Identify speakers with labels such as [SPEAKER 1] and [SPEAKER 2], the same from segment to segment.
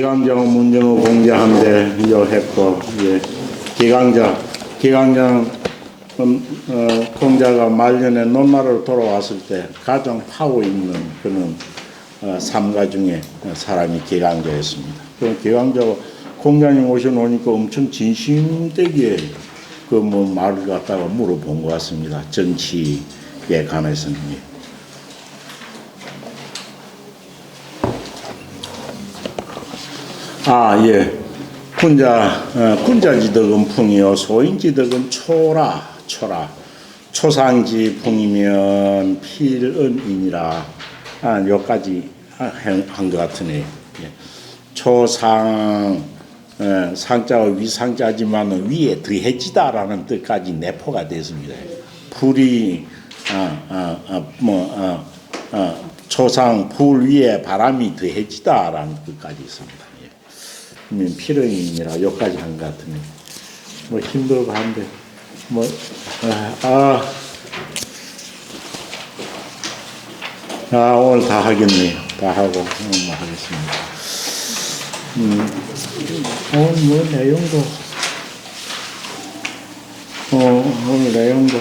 [SPEAKER 1] 기강장 문정호 공자한데 여했고, 예, 기강장 공자가 말년에 논나라로 돌아왔을 때 가장 파워 있는 그런 삼가 중에 사람이 기강자였습니다. 그 기강자가 공자님 오셔놓으니까 엄청 진심되게 그 뭐 말을 갖다가 물어본 것 같습니다. 정치에 관해서는. 예. 군자지덕은 풍이요 소인지덕은 초라. 초상지풍이면 필은이니라. 여기까지 한 것 같으네요. 예. 초상 상자가 위상자지만 위에 더해지다라는 뜻까지 내포가 됐습니다. 불이 초상 불 위에 바람이 더해지다라는 뜻까지 있습니다. 예. 필은이니라 여기까지 한 것 같으네요. 뭐 힘들고 한데 오늘 다 하겠네요. 다 하고 뭐 하겠습니다. 오늘 뭐 내용도 오늘 내용도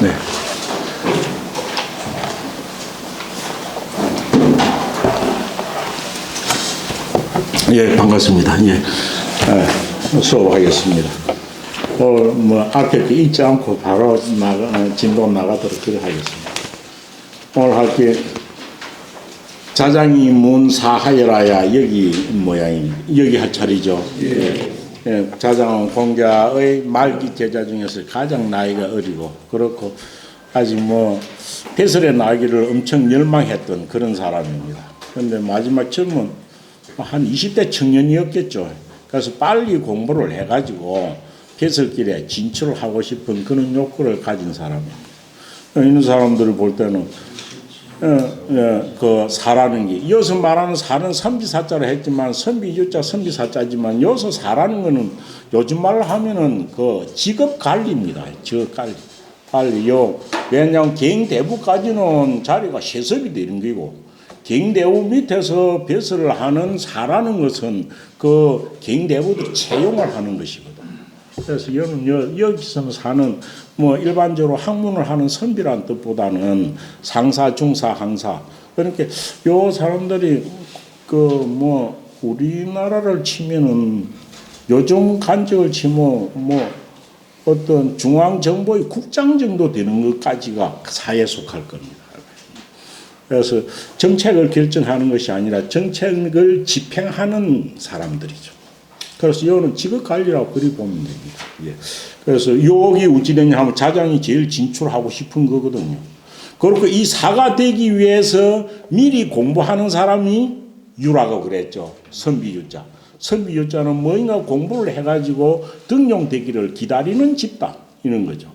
[SPEAKER 1] 네. 예, 반갑습니다. 예, 수업하겠습니다. 뭐 앞에 읽지 않고 바로 진도 나가도록 그렇게 하겠습니다. 오늘 할 게 자장이 문사하여라야 여기 모양입니다. 여기 할 차례죠. 예. 예, 자장은 공자의 말기 제자 중에서 가장 나이가 어리고 그렇고 아직 뭐 배설의 나기를 엄청 열망했던 그런 사람입니다. 그런데 마지막 젊은 한 20대 청년이었겠죠. 그래서 빨리 공부를 해가지고 배설길에 진출을 하고 싶은 그런 욕구를 가진 사람입니다. 이런 사람들을 볼 때는 그 사라는 게 여기서 말하는 사는 선비사자로 했지만 선비유자 선비사자지만 여기서 사라는 거는 요즘 말로 하면은 그 직업 관리입니다. 직업 관리요. 왜냐하면 경대부까지는 자리가 세습이 되는 거고 경대부 밑에서 배설을 하는 사라는 것은 그 경대부들이 채용을 하는 것이거든. 그래서 여기서는 사는 뭐 일반적으로 학문을 하는 선비란 뜻보다는 상사, 중사, 항사. 그러니까 요 사람들이 그 뭐 우리나라를 치면은 요즘 간직을 치면 뭐 어떤 중앙정보의 국장 정도 되는 것까지가 사회에 속할 겁니다. 그래서 정책을 결정하는 것이 아니라 정책을 집행하는 사람들이죠. 그래서 이거는 직업관리라고 그리 보면 됩니다. 예. 그래서 여기 우찌되냐 하면 자장이 제일 진출하고 싶은 거거든요. 그리고 이 사가 되기 위해서 미리 공부하는 사람이 유라고 그랬죠. 선비유자. 선비유자는 뭔가 공부를 해가지고 등용되기를 기다리는 집단 이런 거죠.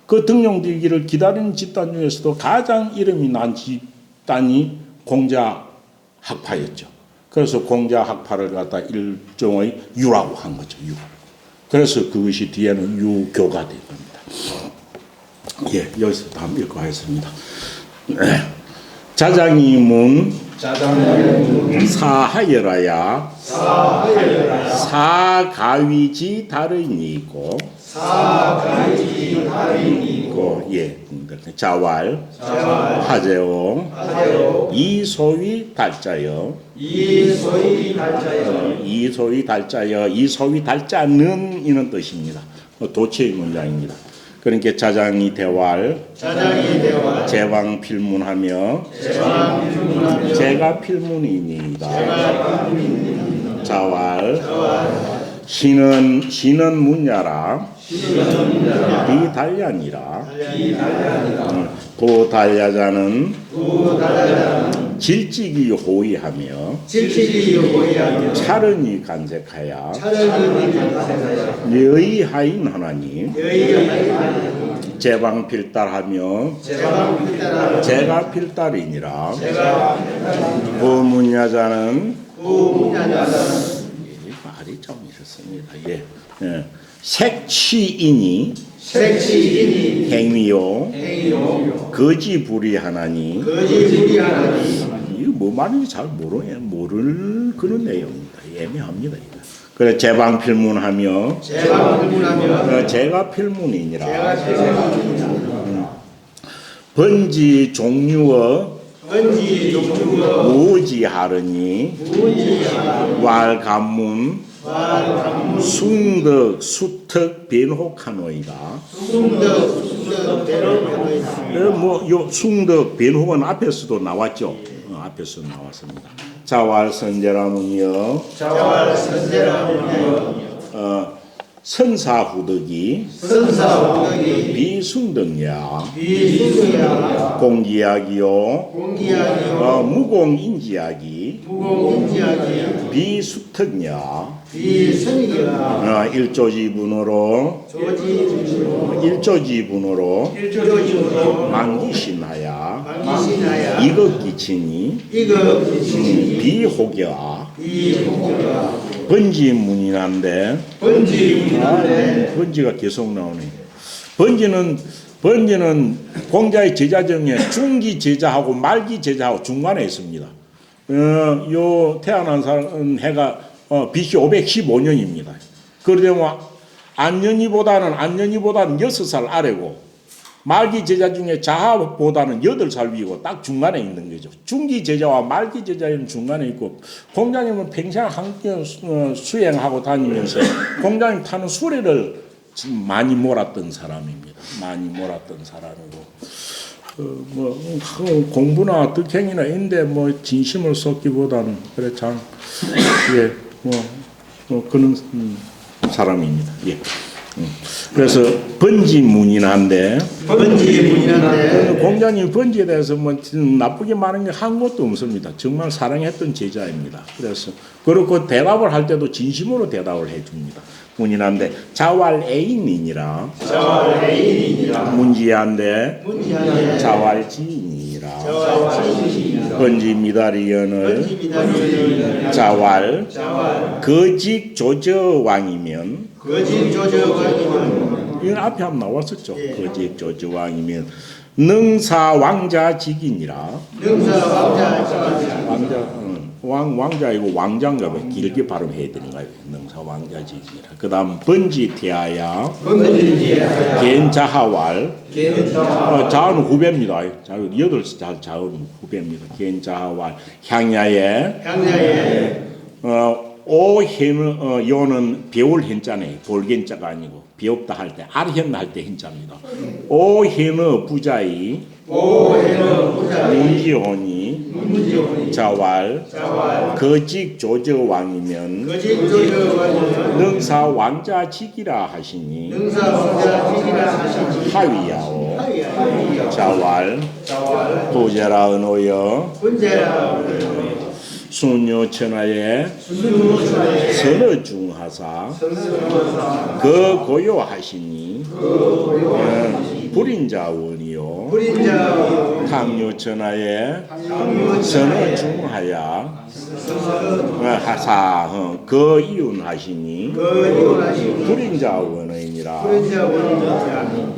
[SPEAKER 1] 그 등용되기를 기다리는 집단 중에서도 가장 이름이 난 집단이 공자학파였죠. 그래서 공자학파를 갖다 일종의 유라고 한 거죠. 유. 그래서 그것이 뒤에는 유교가 된 겁니다. 예, 여기서 다음 읽고 하겠습니다. 자장이 문 사하여라야 사가위지 다른이 있고 예, 자왈 하제오 이소위 달자여 이소위 달자는 이런 뜻입니다. 도체의 문장입니다. 그러니까 자장이 대왈 제왕 필문하며 제가 필문이니이다. 자왈 신은 문야라 비달야니라. 도달야자는 질직이 호위하며 차른이 간색하여 여의하인 하나님 제방필달하며 제가 필달이니라. 부문야자는 말이 좀 이렇습니다. 예. 예. 색치이니 행위요 거지불이하나니 이거 뭐 말인지 잘 모를 그런 내용입니다. 애매합니다. 이거. 그래 제방필문하며 제가 필문이니라. 번지 종류어 무지하르니 왈감문 숭덕 수특 변혹하노이다. 뭐요 숭덕 변혹은 앞에서도 나왔죠. 앞에서 나왔습니다. 자왈선제라문요. 선사후덕이 비숭덕야 공기약이요 무공인지약이 비수특야 일조지분으로 만기신하야 이것기치니 비혹야 번지문이란데 번지가 계속 나오네. 번지는 공자의 제자 중에 중기 제자하고 말기 제자하고 중간에 있습니다. 요 태어난 사람 해가 BC 515년입니다. 그러면 안년이보다는 6살 아래고 말기 제자 중에 자하보다는 8살 위고 딱 중간에 있는 거죠. 중기 제자와 말기 제자는 중간에 있고 공자님은 평생 함께 수행하고 다니면서 공자님 타는 수레를 많이 몰았던 사람입니다. 많이 몰았던 사람이고 공부나 득행이나 인데 진심을 쏟기보다는 그래 참 그런 사람입니다. 예. 그래서 번지문인한데 공자님 번지에 대해서 나쁘게 말한 게 한 것도 없습니다. 정말 사랑했던 제자입니다. 그래서 그렇고 대답을 할 때도 진심으로 대답을 해줍니다. 문인한데 자왈애인이니라 문지한데 자왈지인이라 번지미다리연을 자왈 거직조저왕이면 이건 앞에 한번 나왔었죠. 거직조저왕이면 능사왕자직이니라. 왕자이고 왕자인가 봐. 길게 발음해야 되는 거예요. 능사왕자직이라. 그 다음 번지태하야 겐자하왈 자은 후배입니다. 여덟 자은 후배입니다. 겐자하왈 향야에 오해는 요는 배울 현자네. 볼겐자가 아니고 배웠다 할 때 아르현 할 때 현자입니다. 오해는 부자이 문지혼이 자왈 거직조저왕이면 능사왕자직이라 하시니 하위야오 자왈 부제라 은오여 순요천하에 선어중하사 그 고요하시니 불인자원이요 탕요천하에 선어중하야 하사 그 이윤하시니 불인자원이니라.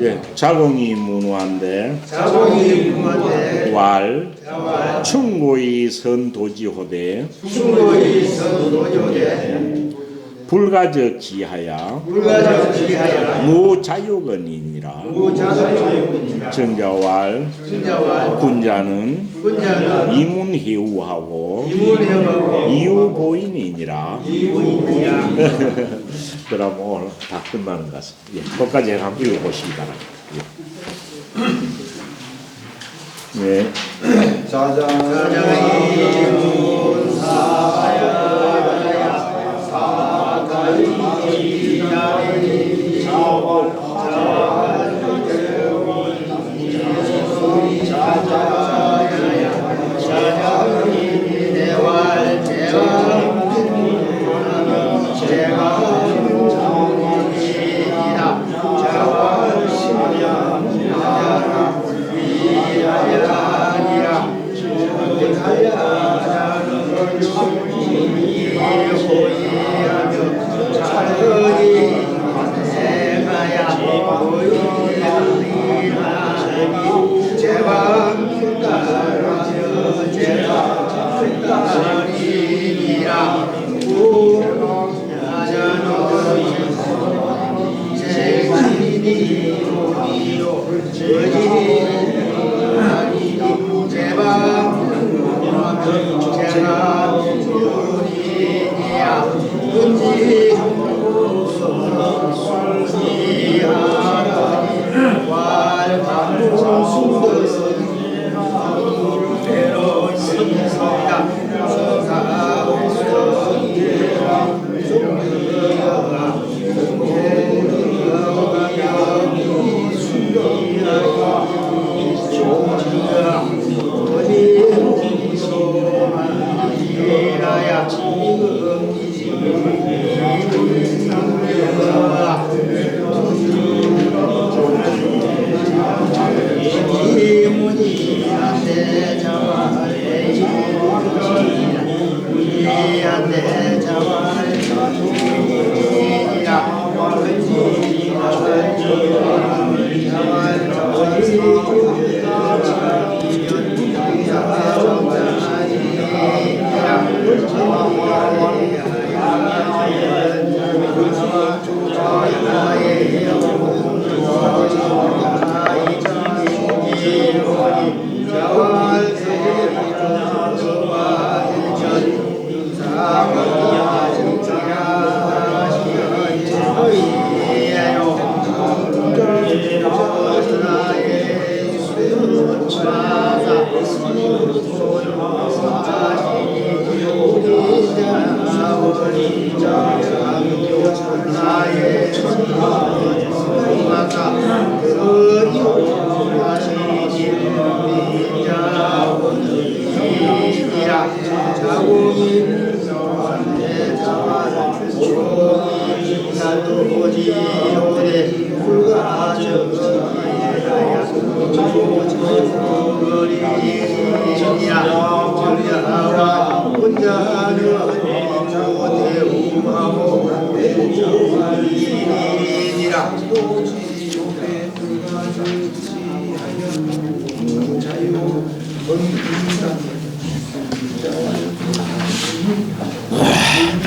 [SPEAKER 1] 예, 자공이 문화인데 왈 충고이 선도지호대 불가적 지하야 무자유건이니라. 정자왈 군자는 이문해우하고 이유보인이니라. 그럼 오늘 다 끝나는 것 같습니다. 예, 거기까지 한번 읽어보시기 바랍니다. 예. 네. 자자야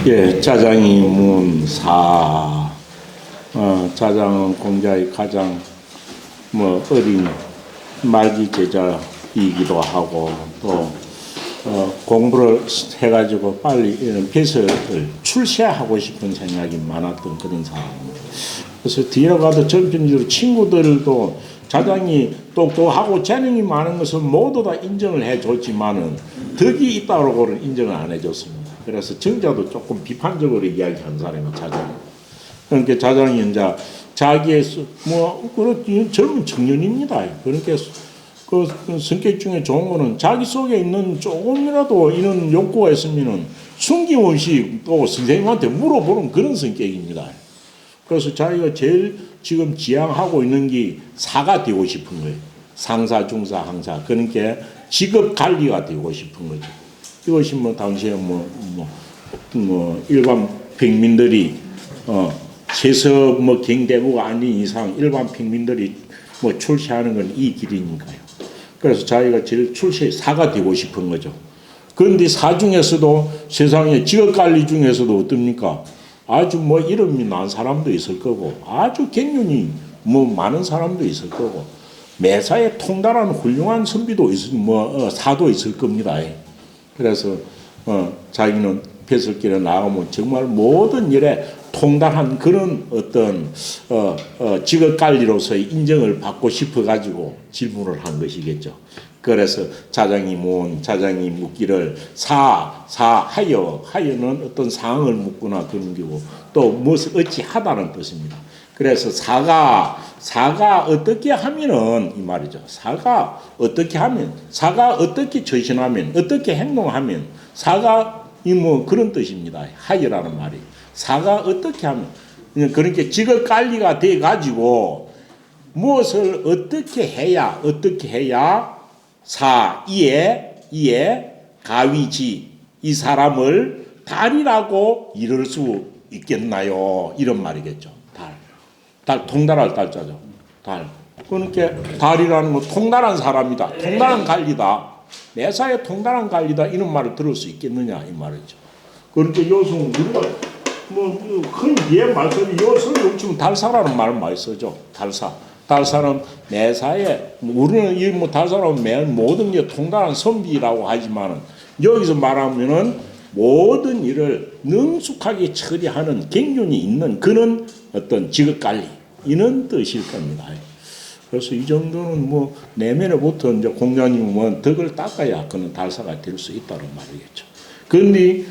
[SPEAKER 1] 예, 짜장이 문사. 짜장은 공자의 가장 어린 말기 제자이기도 하고 또 공부를 해가지고 빨리 이런 벼슬을 출세하고 싶은 생각이 많았던 그런 사람입니다. 그래서 뒤에 가도 전편적으로 친구들도 짜장이 똑똑하고 재능이 많은 것을 모두 다 인정을 해줬지만은 덕이 있다고는 인정을 안 해줬습니다. 그래서 정자도 조금 비판적으로 이야기한 사람이 짜장. 그러니까 짜장이 이제 자기의 그런 젊은 청년입니다. 그러니까 그 성격 중에 좋은 거는 자기 속에 있는 조금이라도 이런 욕구가 있으면은 숨김없이 또 선생님한테 물어보는 그런 성격입니다. 그래서 자기가 제일 지금 지향하고 있는 게 사가 되고 싶은 거예요. 상사, 중사, 항사. 그러니까 직업 관리가 되고 싶은 거죠. 이것이 당시에 일반 평민들이 세서 경대부가 아닌 이상 일반 평민들이 출세하는 건 이 길이니까요. 그래서 자기가 제일 사가 되고 싶은 거죠. 그런데 사 중에서도 세상에 직업 관리 중에서도 어떻습니까? 아주 이름이 난 사람도 있을 거고 아주 갱년이 많은 사람도 있을 거고 매사에 통달한 훌륭한 선비도 사도 있을 겁니다. 그래서 자기는 벼슬길에 나가면 정말 모든 일에 통달한 그런 어떤 직업 관리로서의 인정을 받고 싶어 가지고 질문을 한 것이겠죠. 그래서 자장이 묻기를 하여는 어떤 상황을 묻거나 그런 거고 또 무엇을 어찌하다는 뜻입니다. 그래서 사가 어떻게 하면은 이 말이죠. 사가 어떻게 하면, 사가 어떻게 처신하면, 어떻게 행동하면 사가 그런 뜻입니다. 하여라는 말이. 사가 어떻게 하면, 그러니까 직업 관리가 돼 가지고 무엇을 어떻게 해야 이에 가위지 이 사람을 달이라고 이룰 수 있겠나요? 이런 말이겠죠. 달 통달할 달자죠. 달. 그러니까 달이라는 건 통달한 사람이다. 통달한 관리다. 매사에 통달한 관리다. 이런 말을 들을 수 있겠느냐 이 말이죠. 그러니까 요즘 우리가 뭐큰 뒤에 말 쓰죠. 요 성경 치면 달사라는 말 많이 쓰죠. 달사. 달사는 매사에 우리는 이 뭐 달사라면 매 모든 게 통달한 선비라고 하지만은 여기서 말하면은 모든 일을 능숙하게 처리하는 갱년이 있는 그런 어떤 직업 관리 이런 뜻일 겁니다. 그래서 이 정도는 뭐 내면에부터 이제 공자님은 덕을 닦아야 그는 달사가 될 수 있다는 말이겠죠. 그런데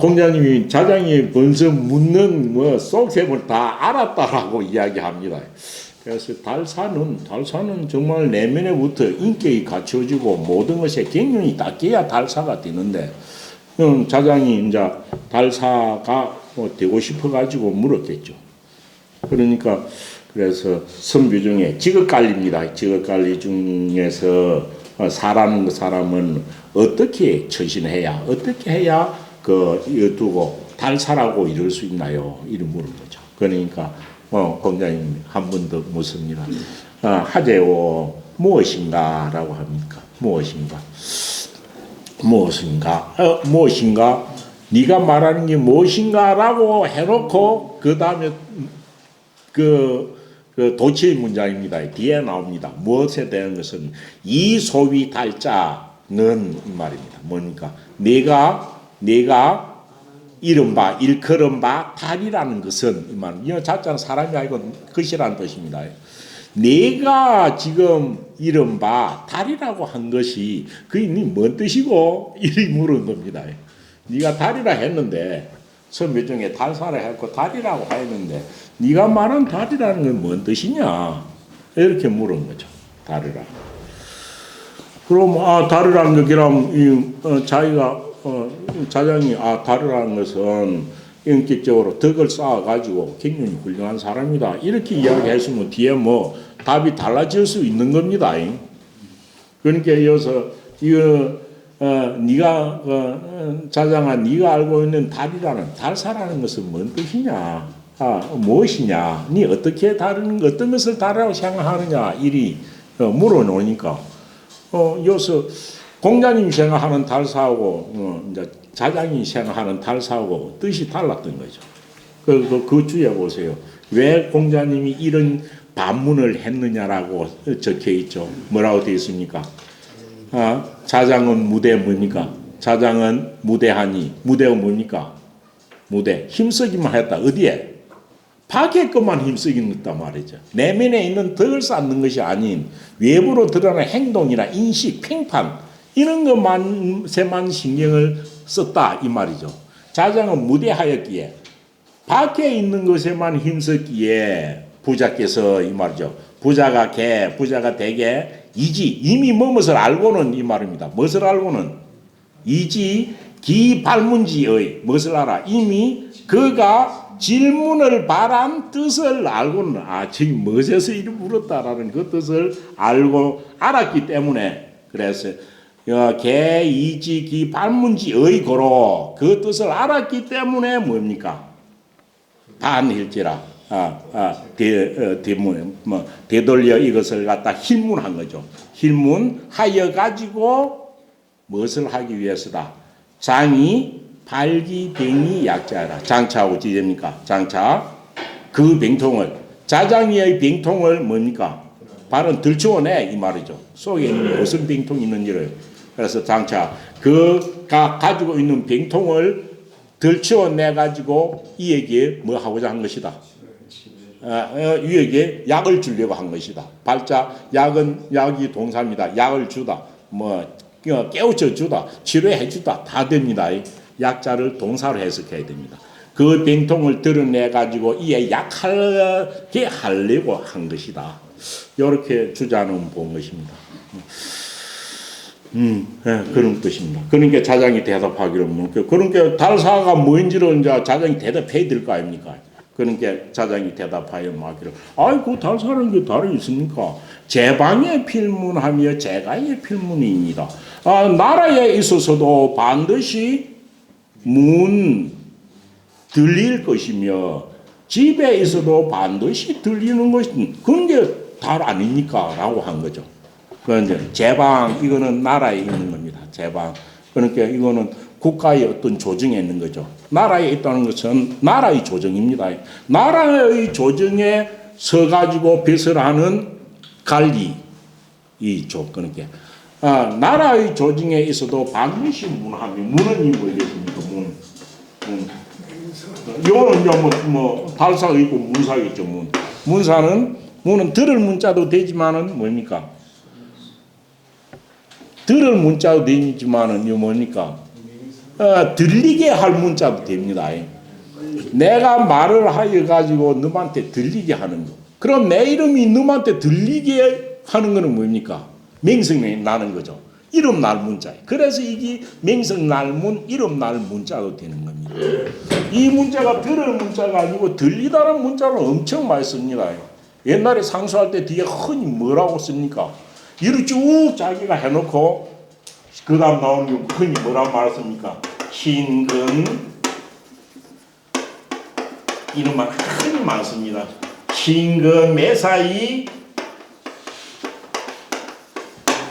[SPEAKER 1] 공자님이 자장이 번서 묻는 뭐 속셈을 다 알았다라고 이야기합니다. 그래서 달사는 정말 내면에부터 인격이 갖춰지고 모든 것에 갱년이 닦여야 달사가 되는데 자장이 이제 달사가 뭐 되고 싶어 가지고 물었겠죠. 그러니까 그래서 선비 중에 직업관리입니다. 직업관리 중에서 사람은 어떻게 처신해야 어떻게 해야 두고 달사라고 이룰 수 있나요? 이런 물은 거죠. 그러니까 공자님 한 번 더 묻습니다. 하재오 무엇인가라고 합니까? 무엇인가? 네가 말하는 게 무엇인가라고 해놓고 그 다음에 도치의 문장입니다. 뒤에 나옵니다. 무엇에 대한 것은 이 소위 달자는 이 말입니다. 뭡니까? 내가 이른바 일컬은 바 달이라는 것은 이 말. 이 자자는 사람이 아니고 것이라는 뜻입니다. 내가 지금 이른바 달이라고 한 것이 그게 뭔 뜻이고 이리 물은 겁니다. 네가 달이라 했는데 선배 중에 달사를 했고 달이라고 했는데 네가 말한 달이라는 건 뭔 뜻이냐 이렇게 물은 거죠. 달이라. 그럼 달이라는 것이라면 자기가 자장이 달이라는 것은 인격적으로 덕을 쌓아가지고 갱년이 훌륭한 사람이다 이렇게 이야기했으면 뒤에 뭐 답이 달라질 수 있는 겁니다. 그러니까 이어서 네가 자장아 네가 알고 있는 달사라는 것은 뭔 뜻이냐? 무엇이냐? 네 어떻게 어떤 것을 달이라고 생각하느냐? 이리 물어놓으니까 여기서 공자님이 생각하는 달사하고 이제 자장이 생각하는 달사하고 뜻이 달랐던 거죠. 그 주에 보세요. 왜 공자님이 이런 반문을 했느냐라고 적혀 있죠. 뭐라고 되어 있습니까? 자장은 무대 뭡니까? 자장은 무대하니 무대가 뭡니까? 무대 힘쓰기만 했다. 어디에? 밖에 것만 힘쓰기는 말이죠. 내면에 있는 덕을 쌓는 것이 아닌 외부로 드러나는 행동이나 인식, 평판 이런 것만에만 신경을 썼다 이 말이죠. 자장은 무대하였기에 밖에 있는 것에만 힘썼기에 부자께서 이 말이죠. 부자가 되게 이미 무엇을 알고는 이 말입니다. 무엇을 알고는 이지 기 발문지의 무엇을 알아? 이미 그가 질문을 바란 뜻을 알고는 지금 무엇에서 이리 물었다라는 그 뜻을 알았기 때문에 그래서 이지 발문지의 고로 그 뜻을 알았기 때문에 뭡니까? 반일지라 되돌려 이것을 갖다 힐문한 거죠. 힐문하여 가지고 무엇을 하기 위해서다. 장이 발기병이 약자라. 장차하고 지됩니까? 장차 그 병통을 자장이의 병통을 뭡니까? 발은 들추어내 이 말이죠. 속에 있는 무슨 병통이 있는지를. 그래서 장차 그가 가지고 있는 병통을 들추어내 가지고 이에게 뭐 하고자 한 것이다. 이에게 약을 주려고 한 것이다. 발자 약이 동사입니다. 약을 주다. 깨우쳐 주다. 치료해 주다. 다 됩니다. 약자를 동사로 해석해야 됩니다. 그 병통을 드러내 가지고 이에 약하게 하려고 한 것이다. 이렇게 주자는 본 것입니다. 그런 뜻입니다. 그러니까 자장이 대답하기로 그러니까 달사가 뭔지를 이제 자장이 대답해야 될 거 아닙니까? 그러니까 자장이 대답하여 말기를 그 달사라는 게 다른 있습니까? 제방의 필문하며 제가의 필문이니이다. 나라에 있어서도 반드시 문 들릴 것이며 집에 있어도 반드시 들리는 것이 그런 게 달 아닙니까? 라고 한 거죠. 그런데 제방 이거는 나라에 있는 겁니다. 제방 그러니까 이거는 국가의 어떤 조정에 있는 거죠. 나라에 있다는 것은 나라의 조정입니다. 나라의 조정에 서가지고 배설하는 관리이죠. 그러니까 나라의 조정에 있어도 반드시 문은 뭐겠습니까? 요는 뭐 발사가 있고 문사가 있죠. 문은 들을 문자도 되지만은 뭡니까? 들을 문자도 되지만은 요 뭡니까? 들리게 할 문자도 됩니다. 내가 말을 하여 가지고 너한테 들리게 하는 거. 그럼 내 이름이 너한테 들리게 하는 거는 뭡니까? 맹성이 나는 거죠. 이름 날 문자예요. 그래서 이게 맹성 날문, 이름 날 문자도 되는 겁니다. 이 문자가 들을 문자가 아니고 들리다는 문자를 엄청 많이 씁니다. 옛날에 상수할 때 뒤에 흔히 뭐라고 씁니까? 이를 쭉 자기가 해놓고 그 다음 나오는 게 흔히 뭐라고 말했습니까? 신근 이런 말 흔히 많습니다. 신근 매사이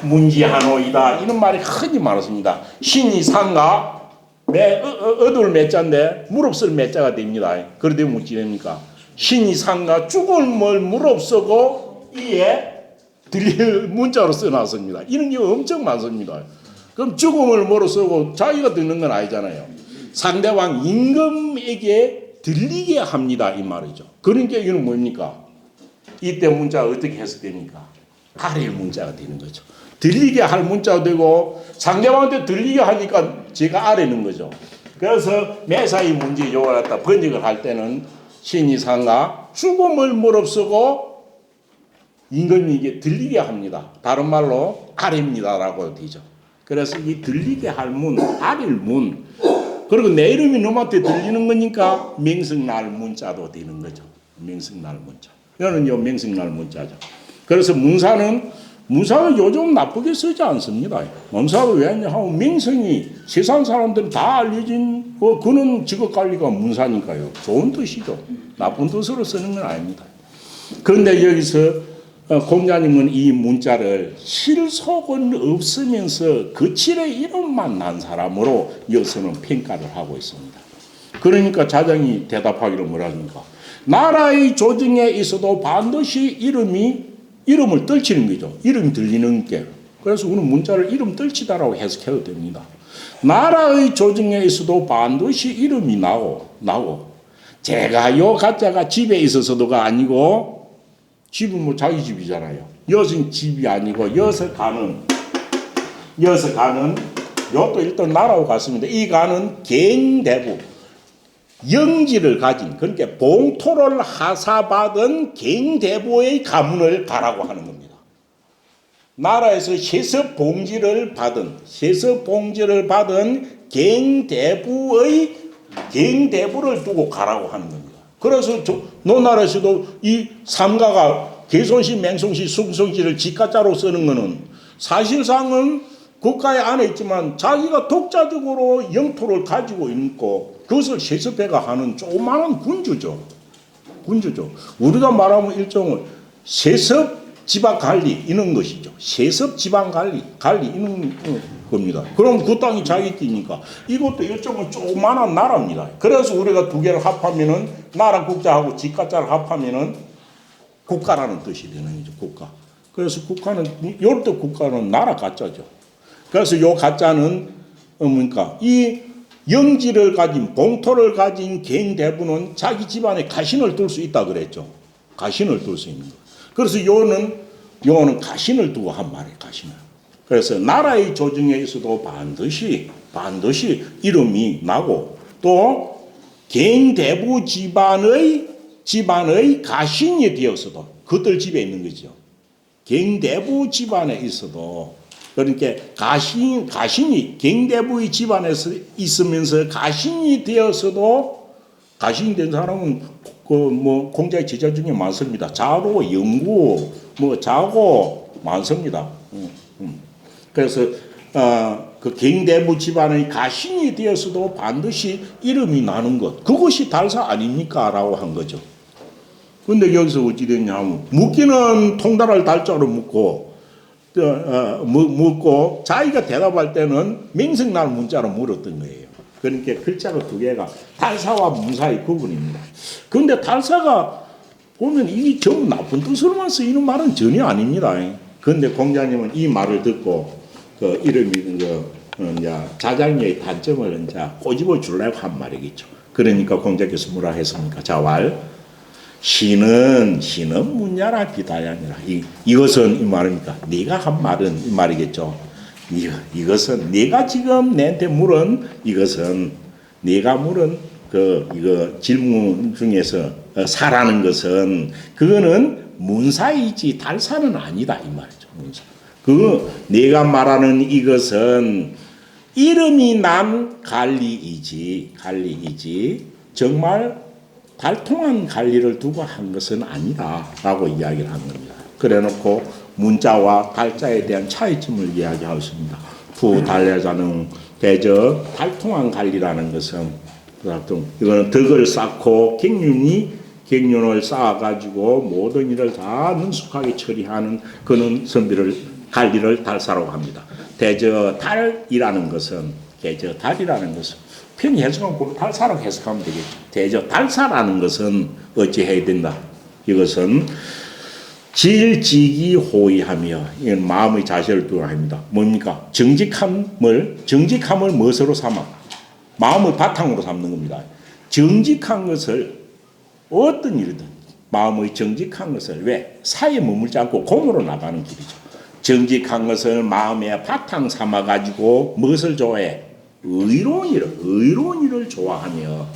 [SPEAKER 1] 문지하노이다 이런 말이 흔히 많습니다. 신이 상가 어둘 매자인데 무릎쓸 매자가 됩니다. 그런데 어찌 됩니까? 신이 상가 죽을 뭘 무릎쓰고 이에 들릴 문자로 써놨습니다. 이런 게 엄청 많습니다. 그럼 죽음을 뭐로 쓰고 자기가 듣는 건 아니잖아요. 상대방 임금에게 들리게 합니다. 이 말이죠. 그러니까 이건 뭡니까? 이때 문자가 어떻게 해석됩니까? 아래 문자가 되는 거죠. 들리게 할 문자가 되고 상대방한테 들리게 하니까 제가 아래는 거죠. 그래서 매사이 문제 요걸 갖다 번역을 할 때는 신이 상가 죽음을 무릅쓰고 임금에게 들리게 합니다. 다른 말로 아래입니다라고 되죠. 그래서 이 들리게 할 문, 아릴 문. 그리고 내 이름이 너한테 들리는 거니까 맹성날 문자도 되는 거죠. 맹성날 문자. 이거는 요 맹성날 문자죠. 그래서 문사는 요즘 나쁘게 쓰지 않습니다. 문사가 왜 하냐 하면 맹성이 세상 사람들은 다 알려진 그는 직업관리가 문사니까요. 좋은 뜻이죠. 나쁜 뜻으로 쓰는 건 아닙니다. 그런데 여기서 공자님은 이 문자를 실속은 없으면서 거칠의 이름만 난 사람으로 여서는 평가를 하고 있습니다. 그러니까 자장이 대답하기를 뭐랍니까? 나라의 조정에 있어도 반드시 이름을 떨치는 거죠. 이름이 들리는 게. 그래서 우리는 문자를 이름 떨치다라고 해석해도 됩니다. 나라의 조정에 있어도 반드시 이름이 나고 제가 요 가짜가 집에 있어서도가 아니고 집은 뭐 자기 집이잖아요. 여성 집이 아니고 여서 가는 요것도 일단 나라고 같습니다. 이 가는 갱대부 영지를 가진 그러니까 봉토를 하사받은 갱대부의 가문을 가라고 하는 겁니다. 나라에서 세습봉지를 받은 갱대부를 두고 가라고 하는 겁니다. 그래서 노나라에서도 이 삼가가 개손시, 맹손시, 숭손시를 지가자로 쓰는 것은 사실상은 국가의 안에 있지만 자기가 독자적으로 영토를 가지고 있고 그것을 세습해가 하는 조그마한 군주죠. 우리가 말하면 일종의 세습 지방 관리 이런 것이죠. 세습 지방 관리 이런 겁니다. 그럼 그 땅이 자기 끼니까 이것도 일종의 조그마한 나라입니다. 그래서 우리가 두 개를 합하면은 나라 국자하고 지가자를 합하면은 국가라는 뜻이 되는 거죠. 국가. 그래서 국가는 요럴 때 국가는 나라 가짜죠. 그래서 요 가짜는 뭡니까? 이 영지를 가진 봉토를 가진 갱대부는 자기 집안에 가신을 둘 수 있다 그랬죠. 가신을 둘 수 있는 거. 그래서 요는 가신을 두고 한 말이에요. 가신을. 그래서 나라의 조정에 있어도 반드시 이름이 나고 또 갱대부 집안의 가신이 되어서도 그들 집에 있는 거죠. 갱대부 집안에 있어도 그러니까 가신이 갱대부의 집안에서 있으면서 가신이 되어서도 가신이 된 사람은 공자의 제자 중에 많습니다. 자로, 영구, 자고 많습니다. 그래서 그 갱대부 집안의 가신이 되어서도 반드시 이름이 나는 것 그것이 달사 아닙니까? 라고 한 거죠. 근데 여기서 어찌 됐냐 하면 묻기는 통달할 달자로 묻고 묻고 자기가 대답할 때는 맹성날 문자로 물었던 거예요. 그러니까 글자가 두 개가 달사와 문사의 구분입니다. 그런데 달사가 보면 이게 전부 나쁜 뜻으로만 쓰이는 말은 전혀 아닙니다. 그런데 공자님은 이 말을 듣고 그 이름이 이제 자장리의 단점을 이제 꼬집어 주려고 한 말이겠죠. 그러니까 공자께서 뭐라 했습니까? 자왈 시는 문야라 비다야니라. 이것은 이 말입니까? 네가 한 말은 이 말이겠죠. 이것은 네가 지금 내한테 물은 이것은 네가 물은 이거 질문 중에서 사라는 것은 그거는 문사이지 달사는 아니다 이 말이죠. 문사. 네가 말하는 이것은 이름이 난 관리이지 정말 달통한 관리를 두고 한 것은 아니다라고 이야기를 한 겁니다. 그래놓고 문자와 달자에 대한 차이점을 이야기하였습니다. 부달려자는 대저 달통한 관리라는 것은 이거는 덕을 쌓고 객륜을 쌓아가지고 모든 일을 다 능숙하게 처리하는 그런 관리를 달사라고 합니다. 대저 달이라는 것은 편히 해석하면 달사라고 해석하면 되겠죠. 대저 달사라는 것은 어찌 해야 된다. 이것은 질직이 호의하며 이건 마음의 자세를 두라 합니다. 뭡니까? 정직함을 무엇으로 삼아? 마음을 바탕으로 삼는 겁니다. 정직한 것을 어떤 일이든 마음의 정직한 것을 왜? 사이에 머물지 않고 공으로 나가는 길이죠. 정직한 것을 마음의 바탕 삼아가지고 무엇을 좋아해? 의로운 일을 좋아하며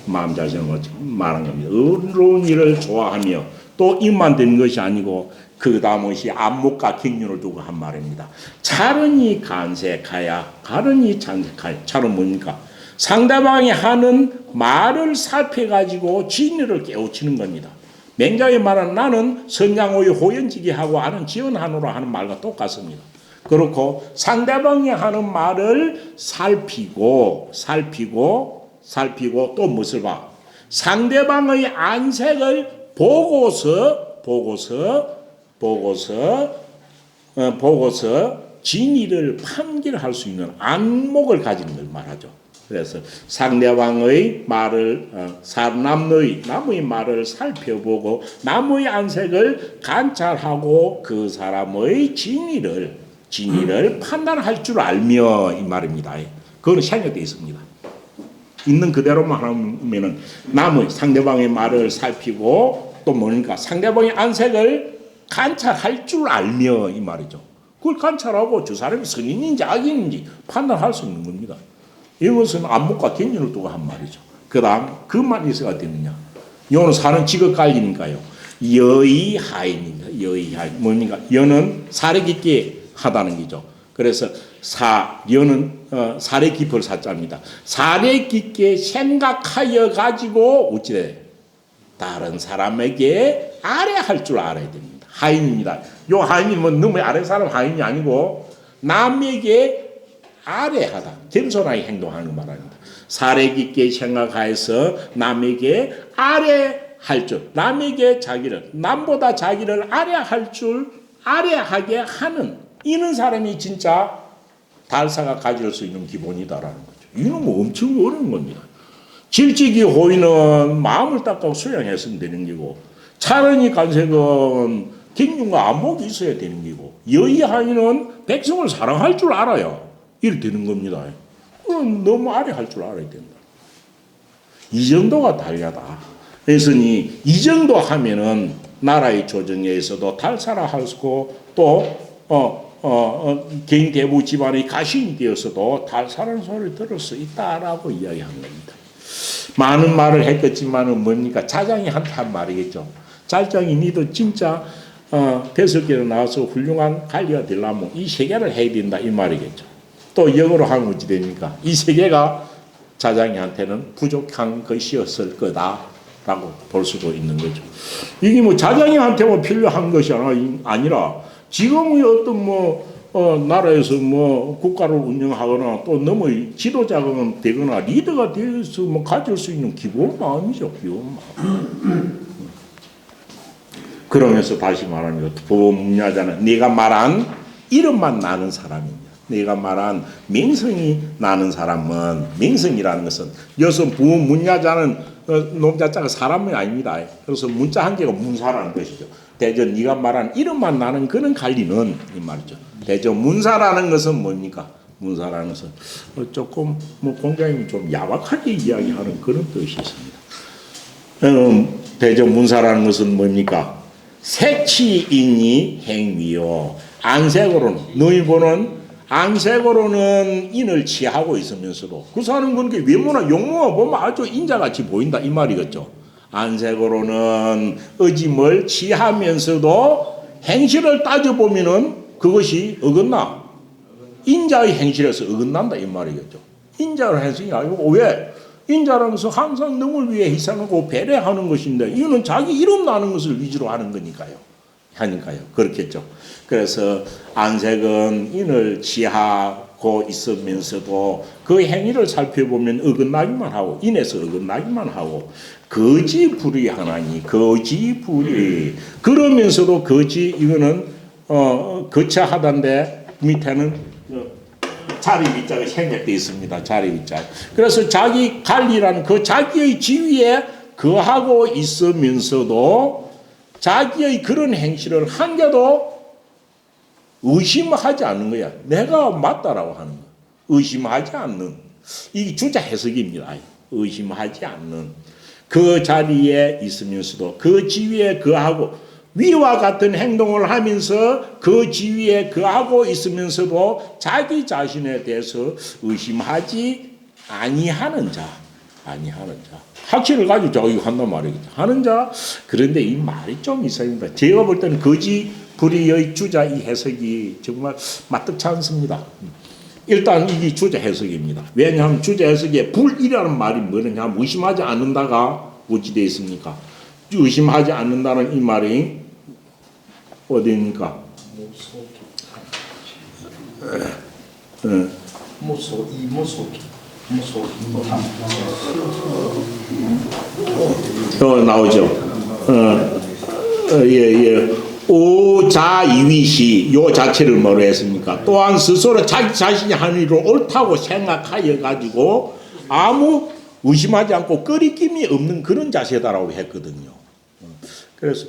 [SPEAKER 1] 마음 자세를 말한 겁니다. 의로운 일을 좋아하며 또 입만 되는 것이 아니고 그 다음 것이 안목과 객륜을 두고 한 말입니다. 차른이 간색하야 가른이 잔색하야. 차는 뭡니까? 상대방이 하는 말을 살펴가지고 진리를 깨우치는 겁니다. 맹자의 말은 나는 선양호의 호연지기 하고 아는 지연하노라 하는 말과 똑같습니다. 그렇고 상대방이 하는 말을 살피고 또 무엇을 봐? 상대방의 안색을 보고서 진리를 판결할 수 있는 안목을 가지는 걸 말하죠. 그래서 상대방의 말을 남의 말을 살펴보고 남의 안색을 관찰하고 그 사람의 진리를 판단할 줄 알며 이 말입니다. 그거는 생략되어 있습니다. 있는 그대로만 하면은 상대방의 말을 살피고 또 뭡니까? 상대방의 안색을 관찰할 줄 알며 이 말이죠. 그걸 관찰하고 저 사람이 선인인지 악인인지 판단할 수 있는 겁니다. 이것은 안목과 객륜을 두고 한 말이죠. 그 다음 그만 있어야 되느냐. 여는 사는 직업 관리니까요. 여의 하인입니다. 여의 하인. 뭡니까? 여는 사례 깊게 하다는 거죠. 그래서 여는 사례 깊을 사자입니다. 사례 깊게 생각하여 가지고 어찌돼? 다른 사람에게 아뢰할 줄 알아야 됩니다. 하인입니다. 요 하인이 너무 아래 사람 하인이 아니고 남에게 아뢰하다. 겸손하게 행동하는 말입니다. 사례 깊게 생각하여서 남에게 아뢰할 줄, 남보다 자기를 아뢰하게 하는 이런 사람이 진짜 달사가 가질 수 있는 기본이다라는 거죠. 이는 엄청 어려운 겁니다. 질직이 호의는 마음을 닦고 수양했으면 되는 거고, 차른이 간색은 객륜과 안목이 있어야 되는 거고, 여의하인은 백성을 사랑할 줄 알아요. 이렇게 되는 겁니다. 그건 너무 아래할 줄 알아야 된다. 이 정도가 달려다. 그래서 이 정도 하면은 나라의 조정에서도 달사라 할 수고 또 개인 대부 집안의 가신이 되어서도 달사라는 소리를 들을 수 있다라고 이야기한 겁니다. 많은 말을 했겠지만은 뭡니까? 자장이 한테 한 말이겠죠. 자장이 니도 진짜 대설계로 나와서 훌륭한 관리가 되려면 이 세 개를 해야 된다 이 말이겠죠. 또 영어로 하면 어찌 됩니까? 이 세 개가 자장이한테는 부족한 것이었을 거다라고 볼 수도 있는 거죠. 이게 자장이한테만 필요한 것이 아니라 지금의 어떤 나라에서 국가를 운영하거나 또 너무 지도자가 되거나 리더가 되어서 가질 수 있는 기본 마음이죠. 기본 마음. 그러면서 다시 말합니다. 보문야자는 네가 말한 이름만 나는 사람입니다. 내가 말한 명성이 나는 사람은, 명성이라는 것은 여기서 부문야자는 놈자자가 사람이 아닙니다. 그래서 문자 한 개가 문사라는 것이죠. 대전 네가 말한 이름만 나는 그런 관리는 이 말이죠. 대전 문사라는 것은 뭡니까? 문사라는 것은 조금 공장님이 좀 야박하게 이야기하는 그런 뜻이 있습니다. 대전 문사라는 것은 뭡니까? 색치인이 행위요. 안색으로는 너희 보는 안색으로는 인을 취하고 있으면서도 그 사람은 그렇게 외모나 용모가 보면 아주 인자같이 보인다 이 말이겠죠. 안색으로는 의짐을 취하면서도 행실을 따져보면은 그것이 어긋나. 인자의 행실에서 어긋난다 이 말이겠죠. 인자의 행실이 아니고 왜? 인자라는 것은 항상 능을 위해 희생하고 배려하는 것인데 이거는 자기 이름 나는 것을 위주로 하는 거니까요. 그렇겠죠. 그래서 안색은 인을 취하고 있으면서도 그 행위를 살펴보면 어긋나기만 하고 인에서 어긋나기만 하고 거지불의하나니 거지불의 그러면서도 거지 이거는 거처하단데 밑에는 자리위자가 생략되어 있습니다. 자리위자. 그래서 자기 관리라는 그 자기의 지위에 거하고 있으면서도 자기의 그런 행실을 한 개도 의심하지 않는 거야. 내가 맞다라고 하는 거. 의심하지 않는. 이게 주자 해석입니다. 의심하지 않는. 그 자리에 있으면서도 그 지위에 거하고 위와 같은 행동을 하면서 그 지위에 거하고 있으면서도 자기 자신에 대해서 의심하지 아니하는 자. 확신을 가지고 자기가 한단 말이겠죠. 하는 자. 그런데 이 말이 좀 이상합니다. 제가 볼 때는 거지불의의 주자 이 해석이 정말 마뜩치 않습니다. 일단 이게 주자 해석입니다. 왜냐하면 주자 해석에 불이라는 말이 뭐냐? 의심하지 않는다가 어찌 되어 있습니까? 의심하지 않는다는 이 말이 어디입니까? 나오죠. 오자이위시 요 자체를 뭐로 했습니까? 또한 스스로 자기 자신이 하는 일을 옳다고 생각하여 가지고 아무 의심하지 않고 꺼리낌이 없는 그런 자세다라고 했거든요. 그래서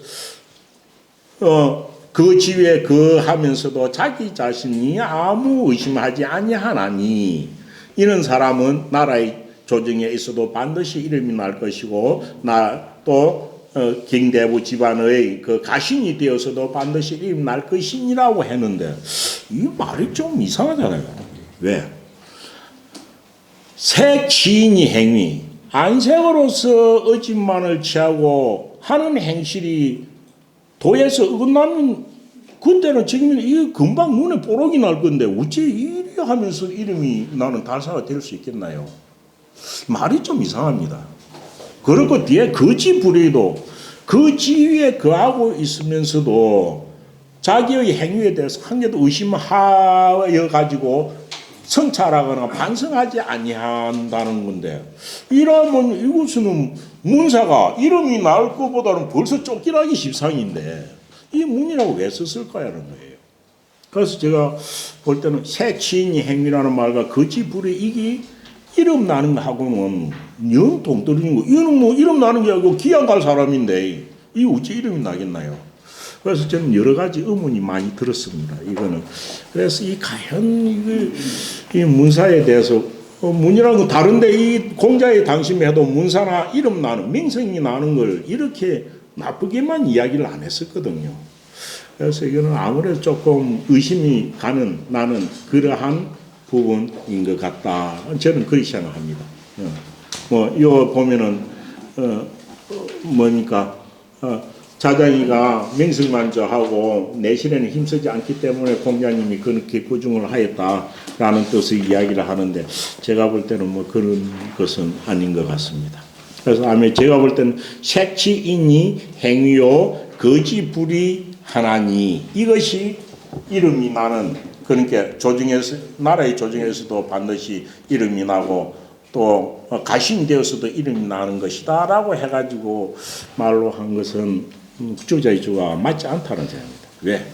[SPEAKER 1] 그 지위에 거하면서도 자기 자신이 아무 의심하지 아니하나니 이런 사람은 나라의 조정에 있어도 반드시 이름이 날 것이고 또 경대부 집안의 그 가신이 되어서도 반드시 이름이 날 것이니라고 했는데 이 말이 좀 이상하잖아요. 왜? 색취인이 행위 안색으로서 의짓만을 취하고 하는 행실이 도에서 어긋나면 그때는 지금 이게 금방 눈에 뽀록이 날 건데 어찌 이리 하면서 이름이 나는 달사가 될 수 있겠나요? 말이 좀 이상합니다. 그리고 뒤에 거지불의도 그 지위에 거하고 있으면서도 자기의 행위에 대해서 한 개도 의심하여 가지고 성찰하거나 반성하지 아니한다는 건데 이러면 이것은 문사가 이름이 나올 것보다는 벌써 쫓기라기 십상인데 이 문이라고 왜 썼을까라는 거예요. 그래서 제가 볼 때는 색취인이 행위라는 말과 거지불의 이게 이름 나는 거 하고는 영 동떨어진 거. 이거는 뭐 이름 나는 게 아니고 기양 갈 사람인데 이 어찌 이름이 나겠나요? 그래서 저는 여러 가지 의문이 많이 들었습니다. 이거는 그래서 이 과연 이 문사에 대해서 문이라는 건 다른데 이 공자의 당심에도 문사나 이름 나는 명성이 나는 걸 이렇게 나쁘게만 이야기를 안 했었거든요. 그래서 이거는 아무래도 조금 의심이 가는 나는 그러한 부분인 것 같다. 저는 그렇게 생각합니다. 이거 보면은 뭡니까? 자장이가 명성만저하고 내실에는 힘쓰지 않기 때문에 공자님이 그렇게 구중을 하였다라는 뜻의 이야기를 하는데 제가 볼 때는 뭐 그런 것은 아닌 것 같습니다. 그래서 제가 볼 때는 색취인이 행위요 거지불의하나니 이것이 이름이 나는 그러니까 조정에서 나라의 조정에서도 반드시 이름이 나고 또 가신이 되어서도 이름이 나는 것이다라고 해가지고 말로 한 것은 주자의 주가 맞지 않다는 생각입니다. 왜?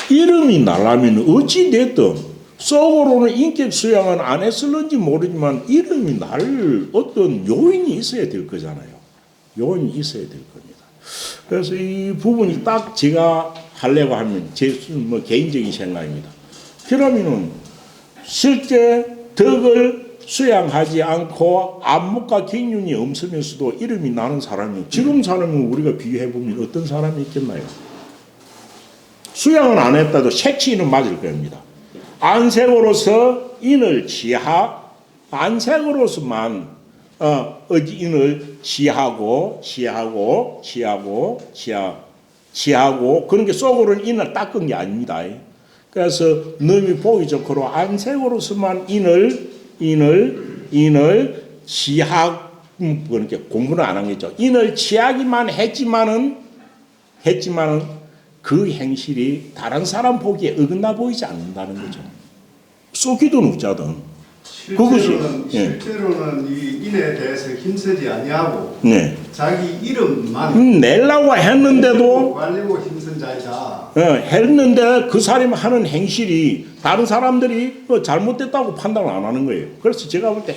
[SPEAKER 1] 이름이 나려면 어찌 됐든 속으로는 인격 수양은 안 했을는지 모르지만 이름이 날 어떤 요인이 있어야 될 거잖아요. 요인이 있어야 될 겁니다. 그래서 이 부분이 딱 제가 하려고 하면 제 뭐 개인적인 생각입니다. 그러면은 실제 덕을 수양하지 않고 안목과 경륜이 없으면서도 이름이 나는 사람이 지금 사람은 우리가 비교해보면 어떤 사람이 있겠나요? 수양은 안 했다도 색치는 맞을 겁니다. 안색으로서 인을 안색으로서만 인을 취하고 그런 게 속으로는 인을 닦은 게 아닙니다. 그래서 너희 보기 좋고로 안색으로서만 인을 취하고 그렇게 공부는 안 하겠죠. 인을 취하기만 했지만은 그 행실이 다른 사람 보기에 어긋나 보이지 않는다는 거죠. 쏘기든 웃자든.
[SPEAKER 2] 실제로는 이 인에 대해서 힘쓰지 아니하고
[SPEAKER 1] 네.
[SPEAKER 2] 자기 이름만
[SPEAKER 1] 내려고 했는데도
[SPEAKER 2] 관리고 힘쓴 자이다.
[SPEAKER 1] 했는데 그 사람이 하는 행실이 다른 사람들이 잘못됐다고 판단을 안 하는 거예요. 그래서 제가 볼 때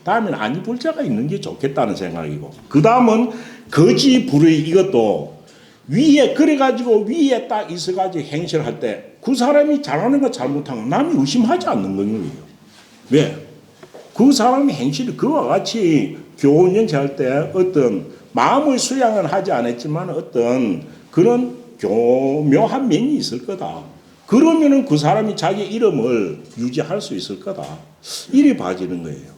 [SPEAKER 1] 다음에는 아니 불자가 있는 게 좋겠다는 생각이고 그 다음은 거지 불의 이것도 위에 그래가지고 위에 딱 있어가지고 행실할 때 그 사람이 잘하는 거 잘못한 거 남이 의심하지 않는 거예요. 왜? 그 사람의 행실이 그와 같이 교훈연체할 때 어떤 마음의 수양은 하지 않았지만 어떤 그런 교묘한 면이 있을 거다. 그러면은 그 사람이 자기 이름을 유지할 수 있을 거다. 이리 봐지는 거예요.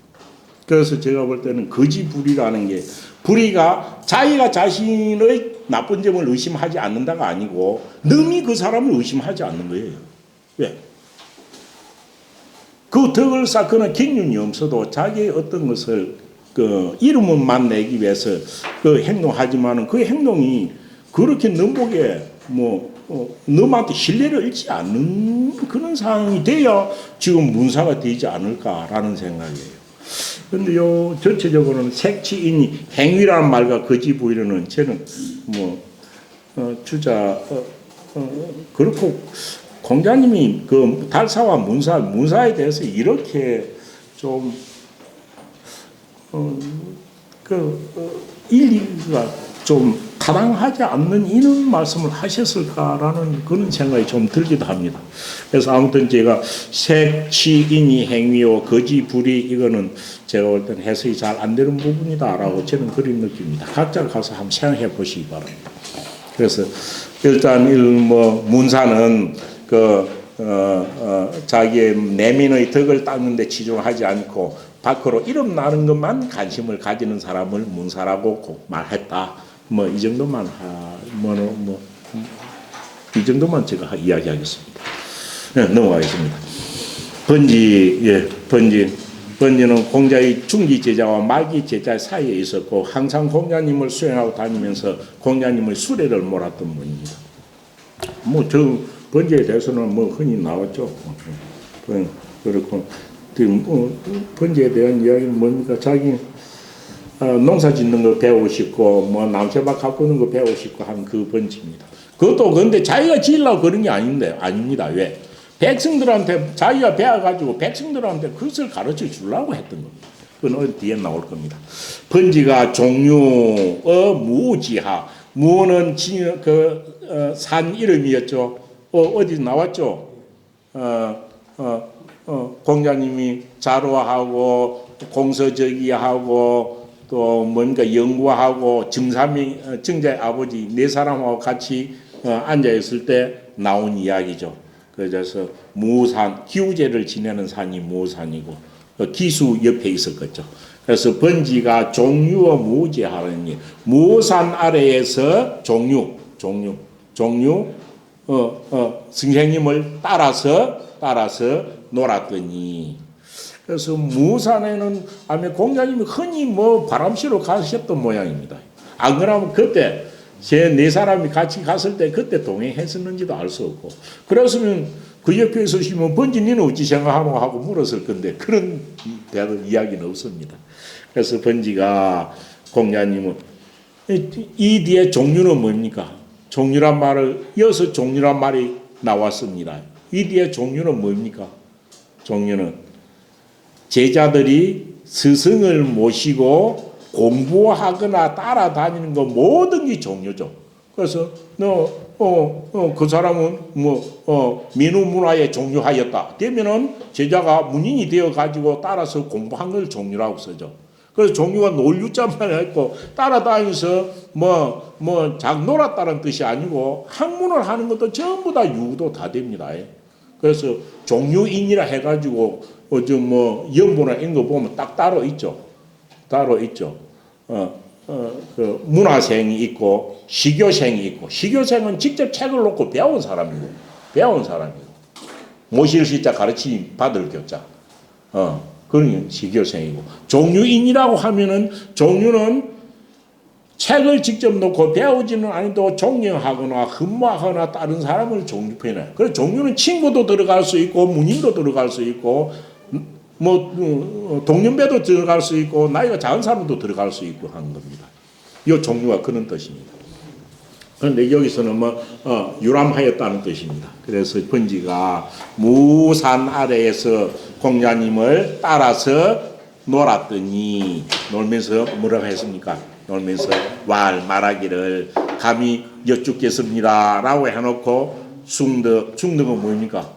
[SPEAKER 1] 그래서 제가 볼 때는 거지불의라는 게 불의가 자기가 자신의 나쁜 점을 의심하지 않는다가 아니고 능히 그 사람을 의심하지 않는 거예요. 왜? 그 덕을 쌓거나 경륜이 없어도 자기의 어떤 것을 그 이름만 내기 위해서 그 행동하지만은 그 행동이 그렇게 넘보게 너한테 신뢰를 잃지 않는 그런 상황이 돼야 지금 문사가 되지 않을까라는 생각이에요. 그런데 전체적으로는 색치인이 행위라는 말과 거지부위는 저는 그렇고 공자님이 그 달사와 문사에 대해서 이렇게 좀 일리가 좀 타당하지 않는 이런 말씀을 하셨을까라는 그런 생각이 좀 들기도 합니다. 그래서 아무튼 제가 색치인이 행위요 거지불이 이거는 제가 볼 때는 해석이 잘 안 되는 부분이다라고 저는 그런 느낌입니다. 각자 가서 한번 생각해 보시기 바랍니다. 그래서 일단 문사는 자기의 내면의 덕을 닦는데 치중하지 않고 밖으로 이름 나는 것만 관심을 가지는 사람을 문사라고 말했다. 이 정도만 이 정도만 제가 이야기하겠습니다. 네, 넘어가겠습니다. 번지는 공자의 중기 제자와 말기 제자 사이에 있었고 항상 공자님을 수행하고 다니면서 공자님의 수레를 몰았던 분입니다. 저 번지에 대해서는 흔히 나왔죠. 그렇고 번지에 대한 이야기는 뭡니까? 자기 농사 짓는 거 배우고 싶고 나무채박 가꾸는 거 배우고 싶고 한 그 번지입니다. 그것도 근데 자기가 지으려고 그런 게 아닙니다. 왜? 백성들한테 자기가 배워가지고 백성들한테 그것을 가르쳐 주려고 했던 겁니다. 그건 뒤에 나올 겁니다. 번지가 종류의 무지하 무는 산 이름이었죠. 어디 나왔죠? 공자님이 자로하고 공서적이하고 또 뭔가 연구하고 정자의 아버지 네 사람하고 같이 앉아 있을 때 나온 이야기죠. 그래서 무산 기우제를 지내는 산이 무산이고 기수 옆에 있었겠죠. 그래서 번지가 종류와 무제하라니 무산 아래에서 종류 선생님을 따라서 놀았더니 그래서 무산에는 아마 공자님이 흔히 바람씨로 가셨던 모양입니다. 안 그러면 그때 제 네 사람이 같이 갔을 때 그때 동행했었는지도 알 수 없고 그랬으면 그 옆에 있으시면 번지 니는 어찌 생각하노 하고 물었을 건데 그런 이야기는 없습니다. 그래서 번지가 공자님은 이 뒤에 종류는 뭡니까? 종류란 말을 이어서 종류란 말이 나왔습니다. 이 뒤에 종류는 뭡니까? 종류는 제자들이 스승을 모시고 공부하거나 따라다니는 거 모든 게 종류죠. 그래서 그 사람은 민우 문화에 종류하였다. 되면은 제자가 문인이 되어 가지고 따라서 공부한 걸 종류라고 쓰죠. 그래서 종류가 놀유자만 했고 따라다니면서 놀았다는 뜻이 아니고 학문을 하는 것도 전부 다 유도 다 됩니다. 그래서 종류인이라 해가지고 연보나 이런 거 보면 딱 따로 있죠. 따로 있죠. 그 문화생이 있고 시교생이 있고, 시교생은 직접 책을 놓고 배운 사람이고, 모실 시자 가르침 받을 교자. 그런 시교생이고, 종류인이라고 하면은 종류는 책을 직접 놓고 배우지는 않아도 존경하거나 흠모하거나 다른 사람을 종류표현해요. 그래서 종류는 친구도 들어갈 수 있고 문인도 들어갈 수 있고 동년배도 들어갈 수 있고 나이가 작은 사람도 들어갈 수 있고 하는 겁니다. 이 종류가 그런 뜻입니다. 그런데 여기서는 유람하였다는 뜻입니다. 그래서 번지가 무산 아래에서 공자님을 따라서 놀았더니, 놀면서 뭐라고 했습니까? 놀면서 말하기를 감히 여쭙겠습니다 라고 해놓고 중덕은 뭡니까?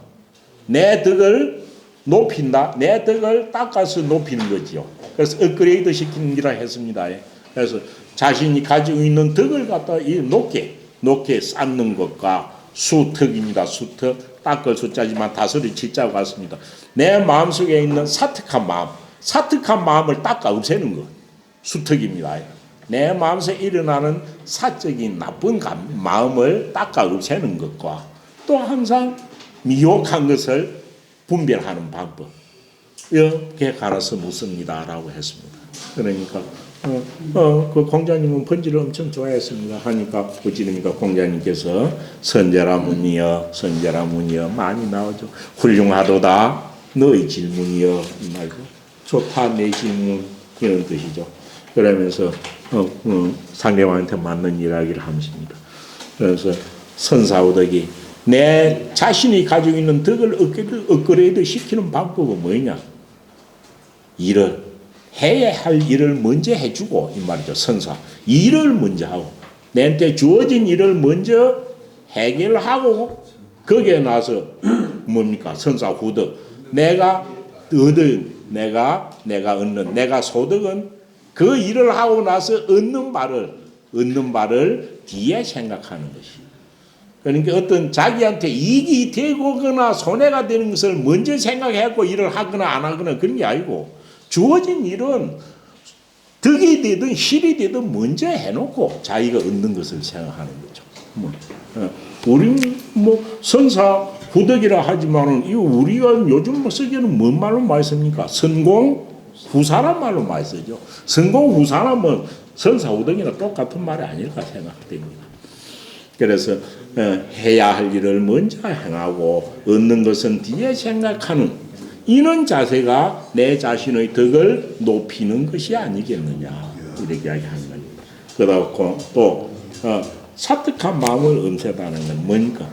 [SPEAKER 1] 내 덕을 높인다, 내 덕을 닦아서 높이는 거지요. 그래서 업그레이드 시키는 기라 했습니다. 그래서 자신이 가지고 있는 덕을 갖다 높게 쌓는 것과 수덕입니다. 수덕, 닦을 숫자지만 다스리 칠자고 같습니다. 내 마음속에 있는 사특한 마음을 닦아 없애는 것, 수덕입니다. 내 마음속에 일어나는 사적인 나쁜 마음을 닦아 없애는 것과 또 항상 미혹한 것을 분별하는 방법, 이렇게 갈아서 묻습니다라고 했습니다. 그러니까 그 공자님은 번지를 엄청 좋아했습니다. 하니까 어찌됩니까? 공자님께서 선제라 문이여 많이 나오죠. 훌륭하도다 너의 질문이여, 이 말고 좋다 내 질문, 이런 뜻이죠. 그러면서 상대방한테 맞는 이야기를 하십니다. 그래서 선사오덕이 내 자신이 가지고 있는 덕을 업그레이드 시키는 방법은 뭐냐? 해야 할 일을 먼저 해주고, 이 말이죠. 선사. 일을 먼저 하고, 내한테 주어진 일을 먼저 해결하고, 거기에 나서 뭡니까? 선사후덕. 내가 얻은, 내가 얻는, 내가 소득은 그 일을 하고 나서 얻는 바를 뒤에 생각하는 것이. 그러니까 어떤 자기한테 이익이 되거나 손해가 되는 것을 먼저 생각하고 일을 하거나 안 하거나 그런 게 아니고, 주어진 일은 덕이 되든 실이 되든 먼저 해놓고 자기가 얻는 것을 생각하는 거죠. 우리 선사 후덕이라 하지만은 이 우리가 요즘 쓰기에는 뭔 말로 많이 씁니까? 선공 후사란 말로 많이 쓰죠. 선공 후사라면 선사 후덕이나 똑같은 말이 아닐까 생각됩니다. 그래서 해야 할 일을 먼저 행하고 얻는 것은 뒤에 생각하는 이런 자세가 내 자신의 덕을 높이는 것이 아니겠느냐, 이렇게 이야기하는 겁니다. 그렇고 또 사특한 마음을 없애다는 건 뭐니까?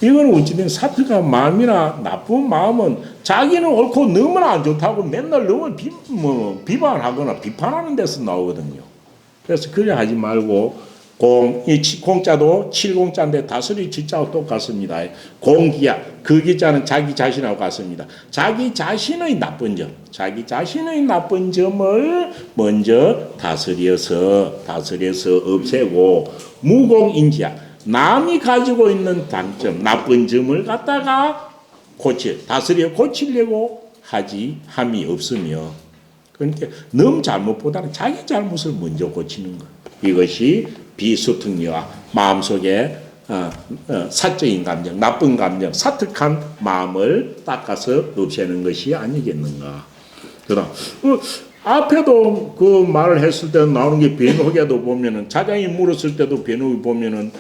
[SPEAKER 1] 이건 어찌된 사특한 마음이나 나쁜 마음은 자기는 옳고 너무나 안 좋다고 맨날 너무 비판하거나 비판하는 데서 나오거든요. 그래서 그래 하지 말고 이 공자도 7공자인데 다스리 지자하고 똑같습니다. 공기야, 그 기자는 자기 자신하고 같습니다. 자기 자신의 나쁜 점을 먼저 다스려서 없애고, 무공인지야, 남이 가지고 있는 단점, 나쁜 점을 갖다가 다스려 고치려고 함이 없으며, 그러니까 너무 잘못보다는 자기 잘못을 먼저 고치는 것. 이것이 비수특리와 마음속에 사적인 감정, 나쁜 감정, 사특한 마음을 닦아서 없애는 것이 아니겠는가. 그다음 앞에도 그 말을 했을 때 나오는 게 변호계도 보면은, 자장이 물었을 때도 변호기 보면은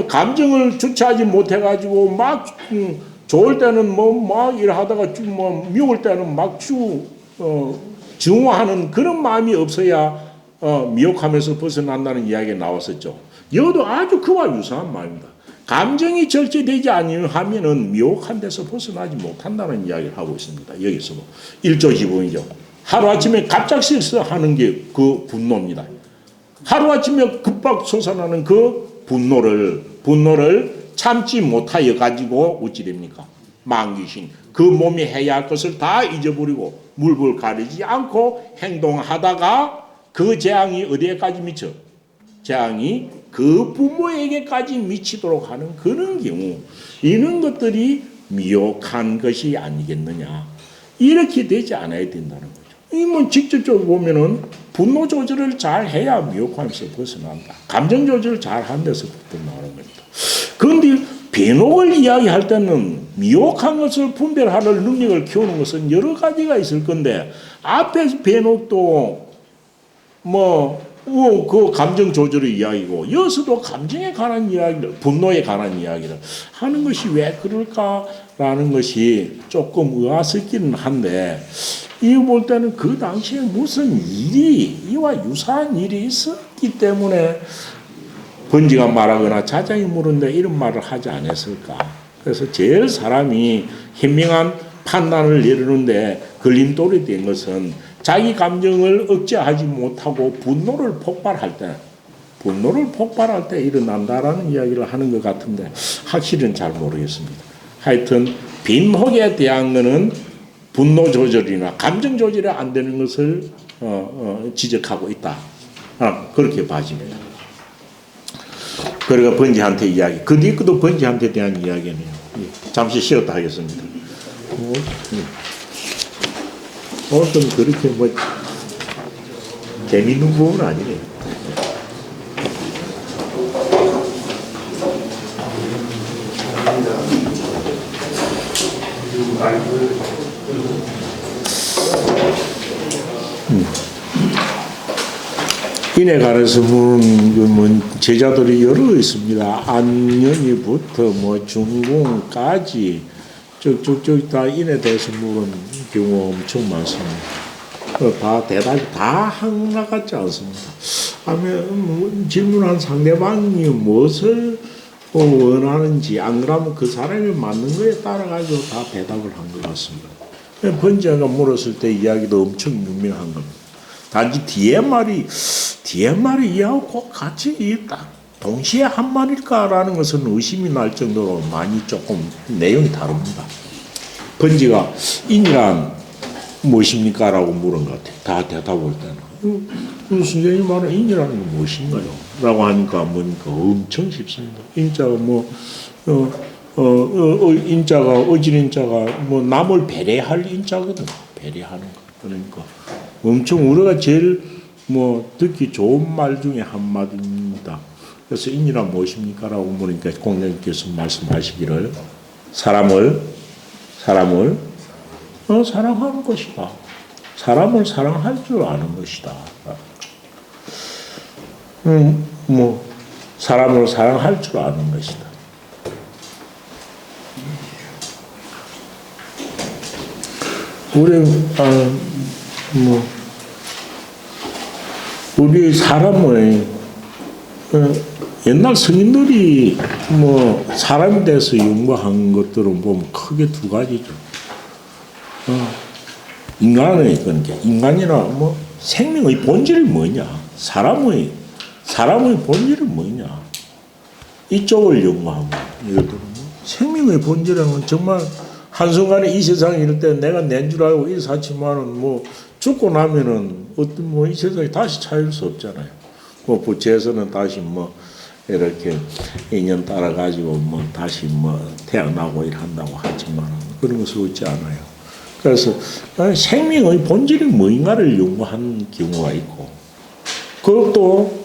[SPEAKER 1] 감정을 주체하지 못해가지고 막 좋을 때는 막 일하다가 미울 때는 막 증오하는 그런 마음이 없어야 미혹하면서 벗어난다는 이야기가 나왔었죠. 이것도 아주 그와 유사한 마음입니다. 감정이 절제되지 아니하면은 미혹한 데서 벗어나지 못한다는 이야기를 하고 있습니다. 여기서 1조 지붕이죠. 하루아침에 갑작스레 하는 게 그 분노입니다. 하루아침에 급박 솟아나는 그 분노를 참지 못하여 가지고 어찌 됩니까? 망귀신 그 몸이 해야 할 것을 다 잊어버리고 물불 가리지 않고 행동하다가 그 재앙이 어디에까지 미쳐? 재앙이 그 부모에게까지 미치도록 하는 그런 경우, 이런 것들이 미혹한 것이 아니겠느냐, 이렇게 되지 않아야 된다는 거죠. 이 뭐 직접적으로 보면은 분노 조절을 잘 해야 미혹함에서 벗어난다. 감정 조절을 잘 한 데서부터 나오는 겁니다. 그런데 배녹을 이야기할 때는 미혹한 것을 분별하는 능력을 키우는 것은 여러 가지가 있을 건데, 앞에서 배녹도 그 감정 조절의 이야기고, 여기서도 감정에 관한 이야기를, 분노에 관한 이야기를 하는 것이 왜 그럴까라는 것이 조금 의아스럽기는 한데, 이거 볼 때는 그 당시에 무슨 일이, 이와 유사한 일이 있었기 때문에 번지가 말하거나 자장이 물은데 이런 말을 하지 않았을까. 그래서 제일 사람이 현명한 판단을 내리는데 걸림돌이 된 것은 자기 감정을 억제하지 못하고 분노를 폭발할 때 일어난다라는 이야기를 하는 것 같은데, 확실히는 잘 모르겠습니다. 하여튼 빈혹에 대한 것은 분노 조절이나 감정 조절이 안 되는 것을 지적하고 있다. 그렇게 봐집니다. 그리고 번지한테 이야기, 그 뒤에도 번지한테 대한 이야기네요. 잠시 쉬었다 하겠습니다. 좀 그렇게 재밌는 부분은 아니네요. 인에 관해서 묻는 제자들이 여러 있습니다. 안녕이부터 중궁까지 쭉쭉쭉 다 인에 대해서 물은 경우 엄청 많습니다. 다 대답이 다 하나 같지 않습니다. 하면 질문한 상대방이 무엇을 원하는지, 안 그러면 그 사람이 맞는 거에 따라 가지고 다 대답을 한 것 같습니다. 번지아가 물었을 때 이야기도 엄청 유명한 겁니다. 단지 뒤에 말이 이하고 같이 있다, 동시에 한 말일까라는 것은 의심이 날 정도로 많이 조금 내용이 다릅니다. 번지가 인이란 무엇입니까? 라고 물은 것 같아요. 다 대답할 때는. 선생님 말은 인이라는 게 무엇인가요? 라고 하니까 뭡니까? 엄청 쉽습니다. 인자가 인자가, 어진인자가 남을 배려할 인자거든. 배려하는 거. 그러니까 엄청 우리가 제일 듣기 좋은 말 중에 한마디입니다. 그래서 인이란 무엇입니까? 라고 물으니까 공자님께서 말씀하시기를, 사람을 사랑하는 것이다. 사람을 사랑할 줄 아는 것이다. 사람을 사랑할 줄 아는 것이다. 우리 사람의 옛날 성인들이 사람에 대해서 연구한 것들은 보면 크게 두 가지죠. 인간이나 생명의 본질이 뭐냐, 사람의 본질이 뭐냐, 이쪽을 연구하고, 이것들은 생명의 본질은 정말 한순간에 이 세상에 이럴 때 내가 낸 줄 알고 일사치만은 죽고 나면은 이 세상에 다시 찾을 수 없잖아요. 부처에서는 다시 이렇게 인연 따라 가지고 다시 태어나고 일한다고 하지만 그런 것을 얻지 않아요. 그래서 생명의 본질이 뭐인가를 연구하는 경우가 있고, 그것도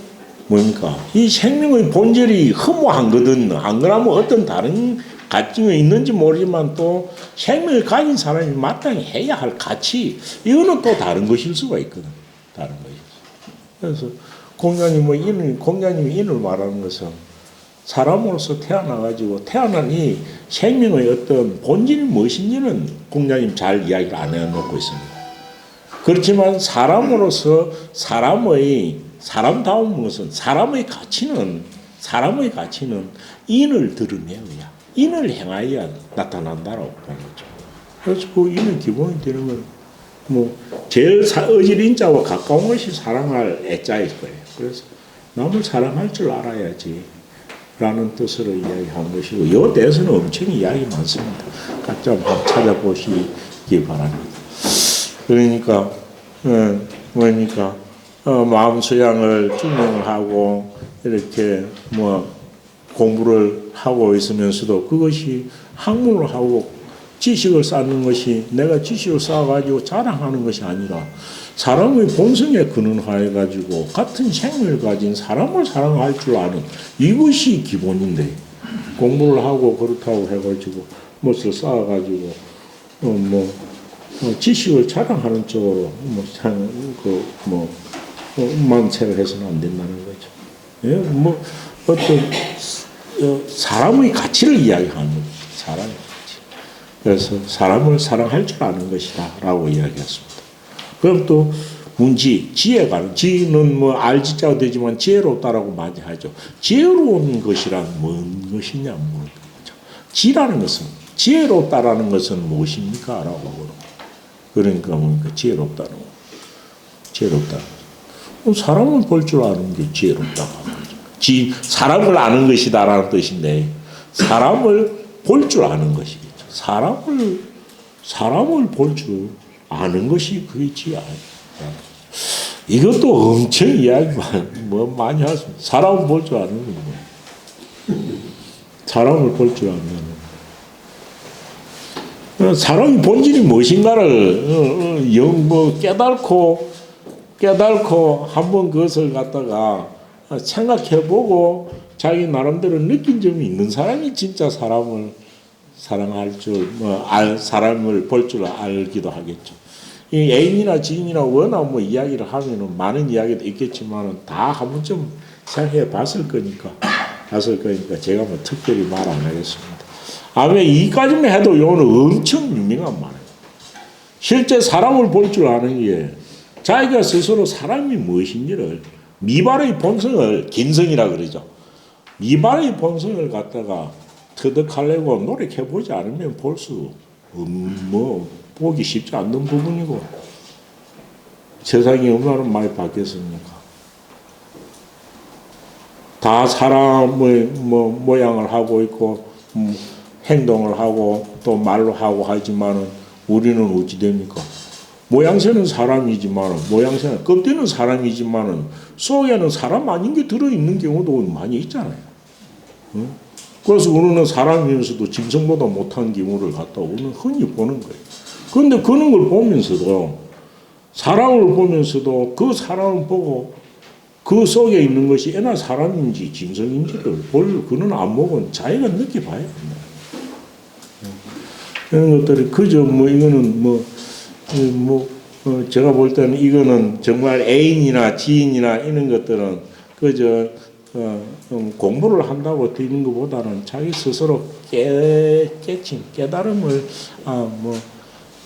[SPEAKER 1] 뭡니까? 이 생명의 본질이 허무한 거든, 안 그러면 어떤 다른 가치가 있는지 모르지만 또 생명을 가진 사람이 마땅히 해야 할 가치, 이거는 또 다른 것일 수가 있거든. 다른 것이. 그래서 공자님이 인을 말하는 것은 사람으로서 태어나가지고 태어난 이 생명의 어떤 본질이 무엇인지는 공자님 잘 이야기를 안 해놓고 있습니다. 그렇지만 사람으로서 사람다운 것은, 사람의 가치는 사람의 가치는 인을 드러내어야, 인을 행하여야 나타난다라고 보는 거죠. 그래서 그 인의 기본이 되는 건 제일 어질인자와 가까운 것이 사랑할 애자일 거예요. 그래서 남을 사랑할 줄 알아야지 라는 뜻으로 이야기한 것이고, 이 대해서는 엄청 이야기 많습니다. 각자 한번 찾아보시기 바랍니다. 그러니까 마음 수양을 증명하고 이렇게 공부를 하고 있으면서도 그것이 학문을 하고 지식을 쌓는 것이 내가 지식을 쌓아가지고 자랑하는 것이 아니라 사람의 본성에 근원하여 가지고 같은 생명을 가진 사람을 사랑할 줄 아는 이것이 기본인데, 공부를 하고 그렇다고 해가지고 무엇을 쌓아가지고 지식을 자랑하는 쪽으로 만체를 해서는 안 된다는 거죠. 예? 어떤 사람의 가치를 이야기하는 거죠. 사람의 가치. 그래서 사람을 사랑할 줄 아는 것이다라고 이야기했습니다. 그럼 또 문지, 지혜가, 지는 알지자가 되지만 지혜롭다라고 많이 하죠. 지혜로운 것이란 뭔 것이냐 물어보는 거죠. 지라는 것은, 지혜롭다라는 것은 무엇입니까? 라고 그러니까 지혜롭다는 거. 지혜롭다. 사람을 볼 줄 아는 게 지혜롭다고 하는 거죠. 사람을 아는 것이다라는 뜻인데, 사람을 볼 줄 아는 것이겠죠. 사람을 볼 줄 아는 것이 그게 지혜야. 이것도 엄청 이야기 많이 하십니다. 사람을 볼 줄 아는 거예요. 사람을 볼 줄 아는. 사람의 본질이 무엇인가를 깨달고 한번 그것을 갖다가 생각해보고 자기 나름대로 느낀 점이 있는 사람이 진짜 사람을 사랑할 줄, 사람을 볼 줄 알기도 하겠죠. 이 애인이나 지인이나 워낙 이야기를 하면은 많은 이야기도 있겠지만은 다 한 번쯤 생각해 봤을 거니까 제가 특별히 말 안 하겠습니다. 아마 이까지만 해도 요는 엄청 유명한 말이에요. 실제 사람을 볼 줄 아는 게 자기가 스스로 사람이 무엇인지를, 미발의 본성을 긴성이라 그러죠. 미발의 본성을 갖다가 터득하려고 노력해보지 않으면 볼 수 보기 쉽지 않는 부분이고, 세상이 얼마나 많이 바뀌었습니까? 다 사람의 모양을 하고 있고 행동을 하고 또 말로 하고 하지만은 우리는 어찌 됩니까? 모양새는 사람이지만은, 껍데기는 사람이지만은 속에는 사람 아닌 게 들어있는 경우도 많이 있잖아요. 응? 그래서 우리는 사람이면서도 짐승보다 못한 경우를 갖다 우리는 흔히 보는 거예요. 그런데 그런 걸 보면서도, 사람을 보면서도 그 사람을 보고 그 속에 있는 것이 애나 사람인지 짐승인지를 그런 안목은 자기가 느껴봐야 된다. 이런 것들이 그저 이거는 제가 볼 때는 이거는 정말 애인이나 지인이나 이런 것들은 그저 공부를 한다고 되는 것보다는 자기 스스로 깨달음을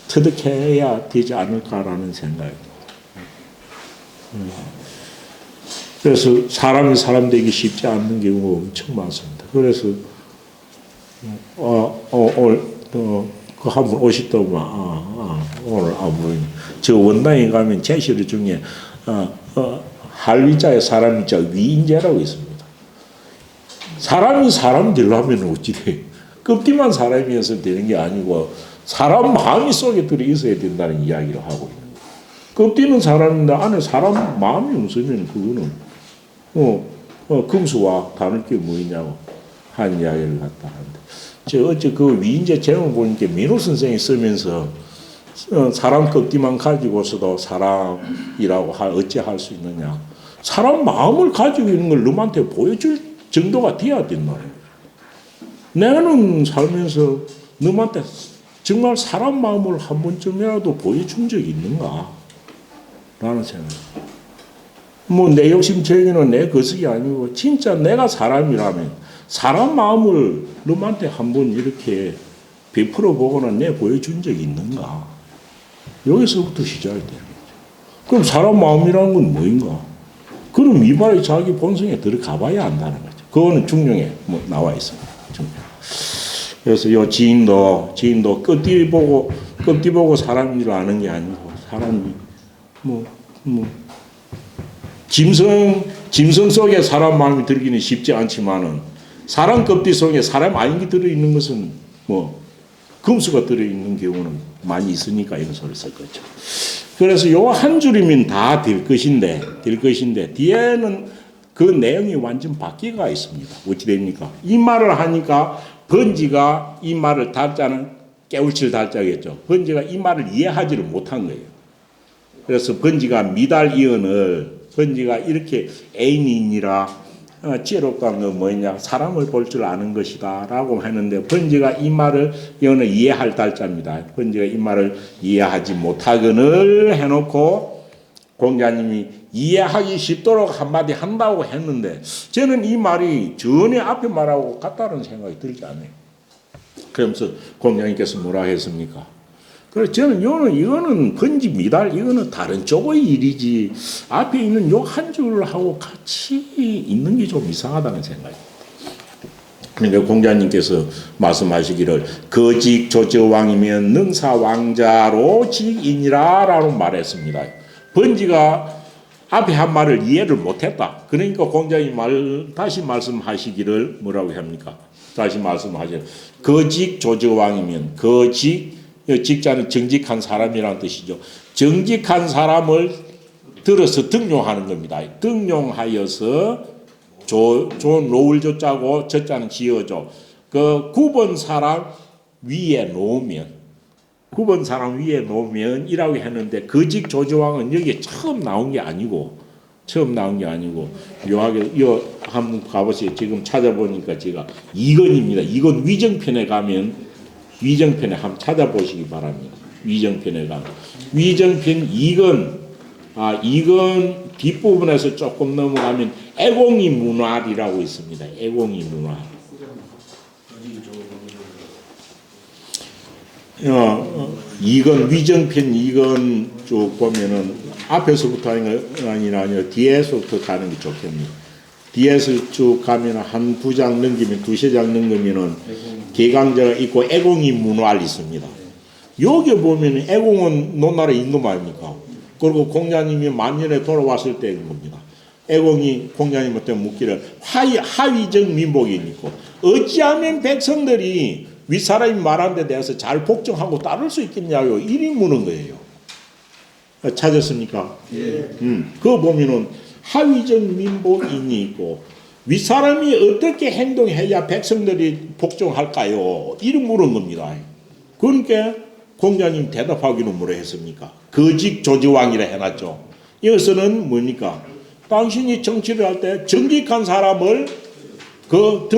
[SPEAKER 1] 터득해야 되지 않을까라는 생각입니다. 그래서 사람이 사람 되기 쉽지 않는 경우가 엄청 많습니다. 그래서 그 한 분 오시더만 오늘 저 원당에 가면 제시를 중에 할위자에 사람이자 위인제라고 있습니다. 사람이 사람 되려면 어찌 돼? 껍데기만 사람이어서 되는 게 아니고 사람 마음이 속에 들어 있어야 된다는 이야기를 하고 있는 거예요. 껍데기는 사람인데 안에 사람 마음이 없으면 그거는 금수와 다를 게 뭐냐고 한 이야기를 갖다 하는데, 어째 그 위인제 제목을 보니까 민호 선생이 쓰면서 사람 껍데기만 가지고서도 사람이라고 어찌 할 수 있느냐. 사람 마음을 가지고 있는 걸 너한테 보여줄 정도가 돼야 된다. 나는 살면서 너한테 정말 사람 마음을 한 번쯤이라도 보여준 적이 있는가? 라는 생각. 내 욕심 제기는 내 거석이 아니고 진짜 내가 사람이라면 사람 마음을 너한테 한번 이렇게 베풀어 보거나 내 보여준 적이 있는가? 여기서부터 시작이 되는 거죠. 그럼 사람 마음이라는 건 뭐인가? 그럼 이발이 자기 본성에 들어가 봐야 한다는 거죠. 그거는 중령에 뭐 나와 있습니다. 중령. 그래서 요 지인도 끝뒤 보고 사람인 줄 아는 게 아니고 사람이 짐승 속에 사람 마음이 들기는 쉽지 않지만은 사람 껍질 속에 사람 아닌 게 들어 있는 것은 뭐 금수가 들어 있는 경우는 많이 있으니까 이런 소리를 쓸 거죠. 그래서 요 한 줄이면 다 될 것인데 뒤에는 그 내용이 완전 바뀌가 있습니다. 어찌 됩니까? 이 말을 하니까 번지가 이 말을 달자는 깨우칠 달자겠죠. 번지가 이 말을 이해하지를 못한 거예요. 그래서 번지가 미달이언을 번지가 이렇게 애인이니라 지혜롭다는 건 뭐냐 사람을 볼 줄 아는 것이다 라고 했는데 번지가 이 말을 이거는 이해할 달자입니다. 번지가 이 말을 이해하지 못하거늘 해놓고 공자님이 이해하기 쉽도록 한마디 한다고 했는데 저는 이 말이 전혀 앞에 말하고 같다는 생각이 들지 않아요. 그러면서 공자님께서 뭐라 했습니까? 그래서 저는 이거는 번지 미달 이거는 다른 쪽의 일이지 앞에 있는 요 한 줄하고 같이 있는 게 좀 이상하다는 생각입니다. 그러니까 공자님께서 말씀하시기를 거직 조저왕이면 능사왕자로 직이니라 라고 말했습니다. 번지가 앞에 한 말을 이해를 못했다. 그러니까 공자님 다시 말씀하시기를 뭐라고 합니까? 다시 말씀하시기를 거직 조저왕이면 거직 직자는 정직한 사람이라는 뜻이죠. 정직한 사람을 들어서 등용하는 겁니다. 등용하여서 놓을 조자고 저자는 지어줘. 그 9번 사람 위에 놓으면 9번 사람 위에 놓으면 이라고 했는데 거직 조조왕은 여기에 처음 나온 게 아니고 묘하게 이거 한번 가보세요. 지금 찾아보니까 제가 2권입니다. 2권 위정편에 가면 위정편에 한번 찾아보시기 바랍니다. 위정편에 가면 위정편 2권 2권 뒷부분에서 조금 넘어가면 애공이 문활이라고 있습니다. 애공이 문활. 2권 위정편 2권 쭉 보면은 앞에서부터 하는 게 아니라 뒤에서부터 가는 게 좋겠네요. 뒤에서 쭉 가면 한 두 장 넘기면 두세 장 넘기면은 개강자가 있고 애공이 문활 있습니다. 여기 보면 애공은 논나라에 임금 아닙니까? 그리고 공자님이 만년에 돌아왔을 때인 겁니다. 애공이 공자님한테 묻기를 하위적 민복이 있고 어찌하면 백성들이 윗사람이 말한 데 대해서 잘 복종하고 따를 수 있겠냐고 이리 묻는 거예요. 찾았습니까? 예. 그거 보면은 하위적 민복인이 있고 윗사람이 어떻게 행동해야 백성들이 복종할까요? 이리 물은 겁니다. 그러니까 공자님 대답하기는 뭐라 했습니까? 거직 조지왕이라 해놨죠. 이것은 뭡니까? 당신이 정치를 할 때 정직한 사람을 그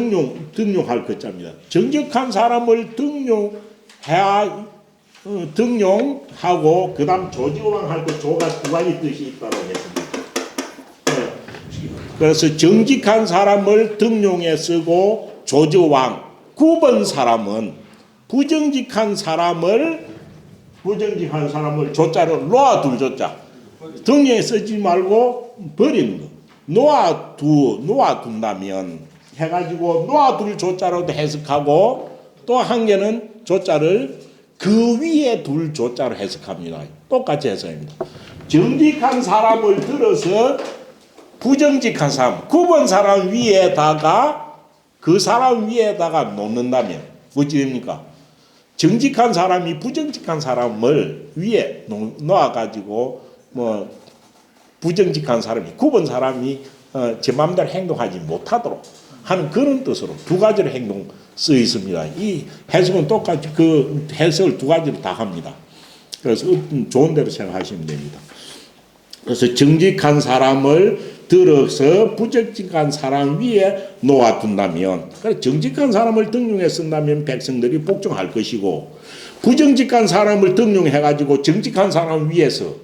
[SPEAKER 1] 등용할 것자입니다. 정직한 사람을 등용하고 그 다음 조지왕 할 때 조가 두 가지 뜻이 있다고 했습니다. 그래서 정직한 사람을 등용해 쓰고 조지왕 9번 사람은 부정직한 사람을 조자로 놓아둘 조자 등에 쓰지 말고 버리는 거. 놓아둔다면 해가지고 놓아둘 조자로도 해석하고 또 한 개는 조자를 그 위에 둘 조자로 해석합니다. 똑같이 해석합니다. 정직한 사람을 들어서 부정직한 사람 9번 사람 위에다가 그 사람 위에다가 놓는다면 어찌 됩니까? 정직한 사람이 부정직한 사람을 위에 놓아가지고 뭐 부정직한 사람이 9번 사람이 제 마음대로 행동하지 못하도록 하는 그런 뜻으로 두 가지로 행동 쓰여 있습니다. 이 해석은 똑같이 그 해석을 두 가지로 다 합니다. 그래서 좋은 대로 생각하시면 됩니다. 그래서 정직한 사람을 들어서 부정직한 사람 위에 놓아둔다면 정직한 사람을 등용해 쓴다면 백성들이 복종할 것이고 부정직한 사람을 등용해가지고 정직한 사람 위에서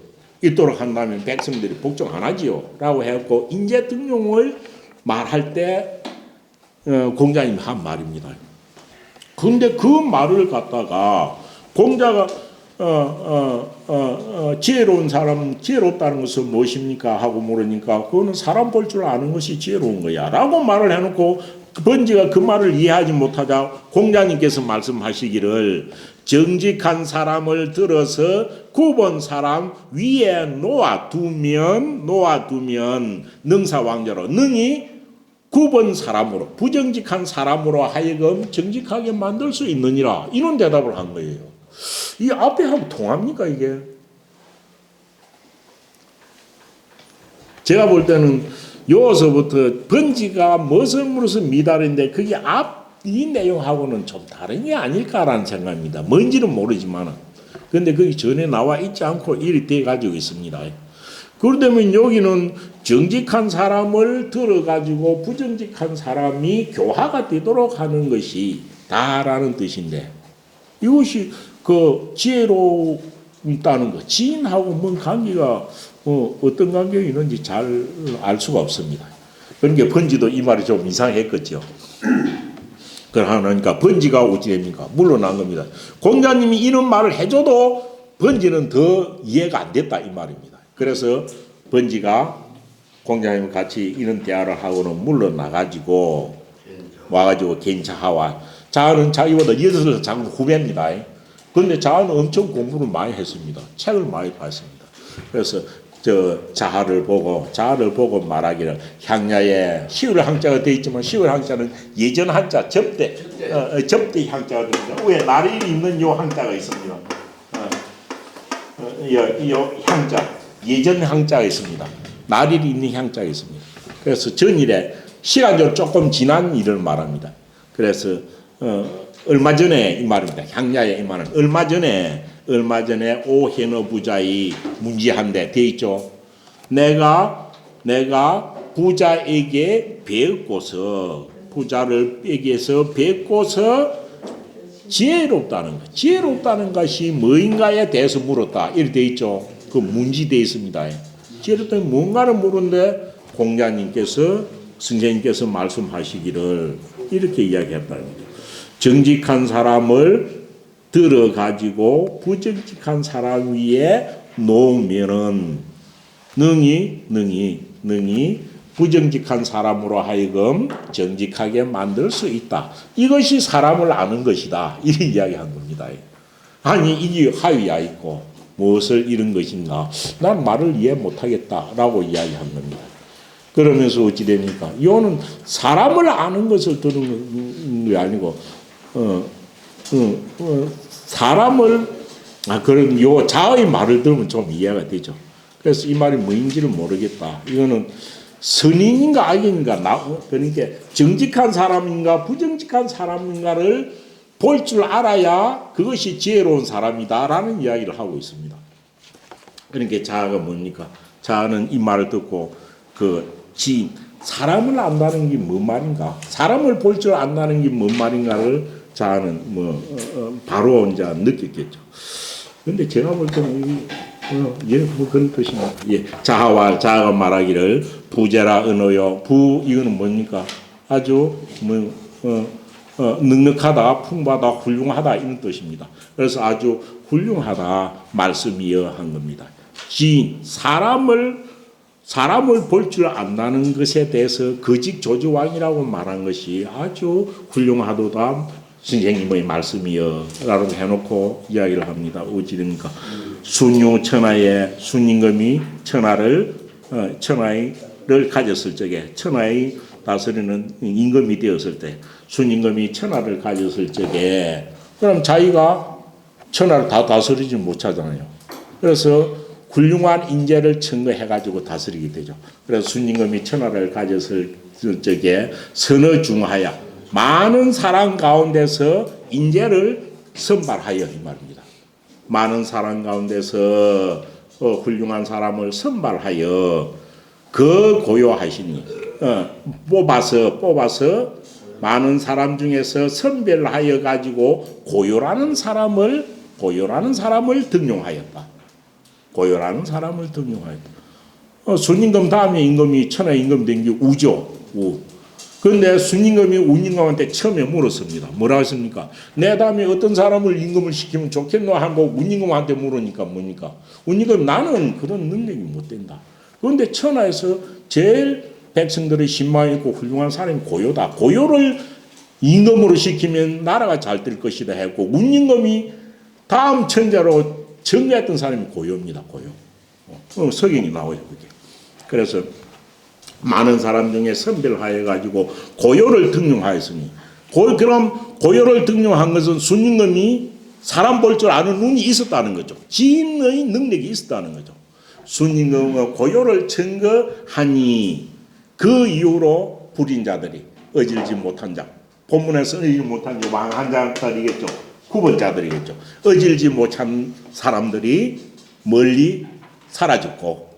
[SPEAKER 1] 있도록 한다면 백성들이 복종 안 하지요 라고 해갖고 인재 등용을 말할 때 공자님이 한 말입니다. 그런데 그 말을 갖다가 공자가 지혜로운 사람, 지혜롭다는 것은 무엇입니까? 하고 물으니까 그거는 사람 볼 줄 아는 것이 지혜로운 거야 라고 말을 해놓고 번지가 그 말을 이해하지 못하자 공자님께서 말씀하시기를 정직한 사람을 들어서 9번 사람 위에 놓아두면 능사왕자로 능히 9번 사람으로 부정직한 사람으로 하여금 정직하게 만들 수 있느니라 이런 대답을 한 거예요. 이 앞에 하고 통합니까 이게? 제가 볼 때는 여기서부터 번지가 무슨 미달인데 그게 앞 이 내용하고는 좀 다른 게 아닐까라는 생각입니다. 뭔지는 모르지만 근데 그게 전에 나와 있지 않고 이리 돼 가지고 있습니다. 그러면 여기는 정직한 사람을 들어가지고 부정직한 사람이 교화가 되도록 하는 것이 다라는 뜻인데 이것이 그 지혜로 있다는 거 지인하고 뭔 관계가 어떤 관계가 있는지 잘 알 수가 없습니다. 그러니까 번지도 이 말이 좀 이상했겠죠. 그러니까 번지가 어찌 됩니까? 물러난 겁니다. 공자님이 이런 말을 해줘도 번지는 더 이해가 안 됐다 이 말입니다. 그래서 번지가 공자님 같이 이런 대화를 하고는 물러나가지고 와가지고 겐자하와 자는 자기보다 6살 작은 후배입니다. 그런데 자는 엄청 공부를 많이 했습니다. 책을 많이 봤습니다. 그래서 자하를 보고 말하기를 향야에 시울 한자가 되어 있지만 시울 한자는 예전 한자 접대 한자가 됩니다. 위에 날이 있는 요 한자가 있습니다. 요 한자 예전 한자가 있습니다. 날이 있는 한자가 있습니다. 그래서 전일에 시간적으로 조금 지난 일을 말합니다. 그래서 얼마 전에 이 말입니다. 향야에 이 말은 얼마 전에 오해너 부자의 문지한데 돼 있죠. 내가 부자에게 부자에게서 뵙고서 지혜롭다는 것이 뭐인가에 대해서 물었다. 이렇게 돼 있죠. 그 문지 돼 있습니다. 지혜롭다는 뭔가를 물었는데 공자님께서 선생님께서 말씀하시기를 이렇게 이야기했다는 거죠. 정직한 사람을 들어가지고 부정직한 사람 위에 놓으면은 능히 부정직한 사람으로 하여금 정직하게 만들 수 있다. 이것이 사람을 아는 것이다. 이렇게 이야기한 겁니다. 아니 이게 하위야 있고 무엇을 잃은 것인가? 난 말을 이해 못하겠다라고 이야기한 겁니다. 그러면서 어찌 됩니까? 이거는 사람을 아는 것을 들은 게 아니고 사람을 그런 요 자의 말을 들으면 좀 이해가 되죠. 그래서 이 말이 뭐인지를 모르겠다. 이거는 선인인가 악인가 그러니까 정직한 사람인가 부정직한 사람인가를 볼 줄 알아야 그것이 지혜로운 사람이다라는 이야기를 하고 있습니다. 그러니까 자아가 뭡니까? 자아는 이 말을 듣고 사람을 안다는 게 뭔 말인가? 사람을 볼 줄 안다는 게 뭔 말인가를 자아는 바로 이제 느꼈겠죠. 근데 제가 볼 때는 그런 뜻입니다. 자아가 말하기를 부재라 은어요. 이거는 뭡니까? 아주 넉넉하다, 풍부하다, 훌륭하다 이런 뜻입니다. 그래서 아주 훌륭하다 말씀이여 한 겁니다. 사람을 볼 줄 안다는 것에 대해서 거짓조주왕이라고 말한 것이 아주 훌륭하도다 선생님의 말씀이여 라고 해놓고 이야기를 합니다. 어찌됩니까? 순유천하에 순임금이 천하를 가졌을 적에 천하의 다스리는 임금이 되었을 때 순임금이 천하를 가졌을 적에 그럼 자기가 천하를 다 다스리지 못하잖아요. 그래서 훌륭한 인재를 청거해가지고 다스리게 되죠. 그래서 순임금이 천하를 가졌을 적에 선어중하야 많은 사람 가운데서 인재를 선발하여 이 말입니다. 많은 사람 가운데서 훌륭한 사람을 선발하여 그 고요하시니 뽑아서 많은 사람 중에서 선별하여 가지고 고요라는 사람을 등용하였다. 고요라는 사람을 등용하였다. 순임금 다음에 임금이 천하 임금 된 게 우죠. 그런데 순임금이 운임금한테 처음에 물었습니다. 뭐라 했습니까? 내 다음에 어떤 사람을 임금을 시키면 좋겠노 하고 운임금한테 물으니까 뭡니까? 운임금 나는 그런 능력이 못 된다. 그런데 천하에서 제일 백성들의 신망이 있고 훌륭한 사람이 고요다. 고요를 임금으로 시키면 나라가 잘 될 것이다 했고 운임금이 다음 천자로 정리했던 사람이 고요입니다. 고요. 석연이 나와요. 그게. 그래서 많은 사람 중에 선별하여 가지고 고요를 등용하였으니 그럼 고요를 등용한 것은 순임금이 사람 볼 줄 아는 눈이 있었다는 거죠. 지인의 능력이 있었다는 거죠. 순임금과 고요를 증거하니 그 이후로 불인자들이 어질지 못한 자, 본문에서 어질지 못한 자 왕한 자들이겠죠. 후본자들이겠죠. 어질지 못한 사람들이 멀리 사라졌고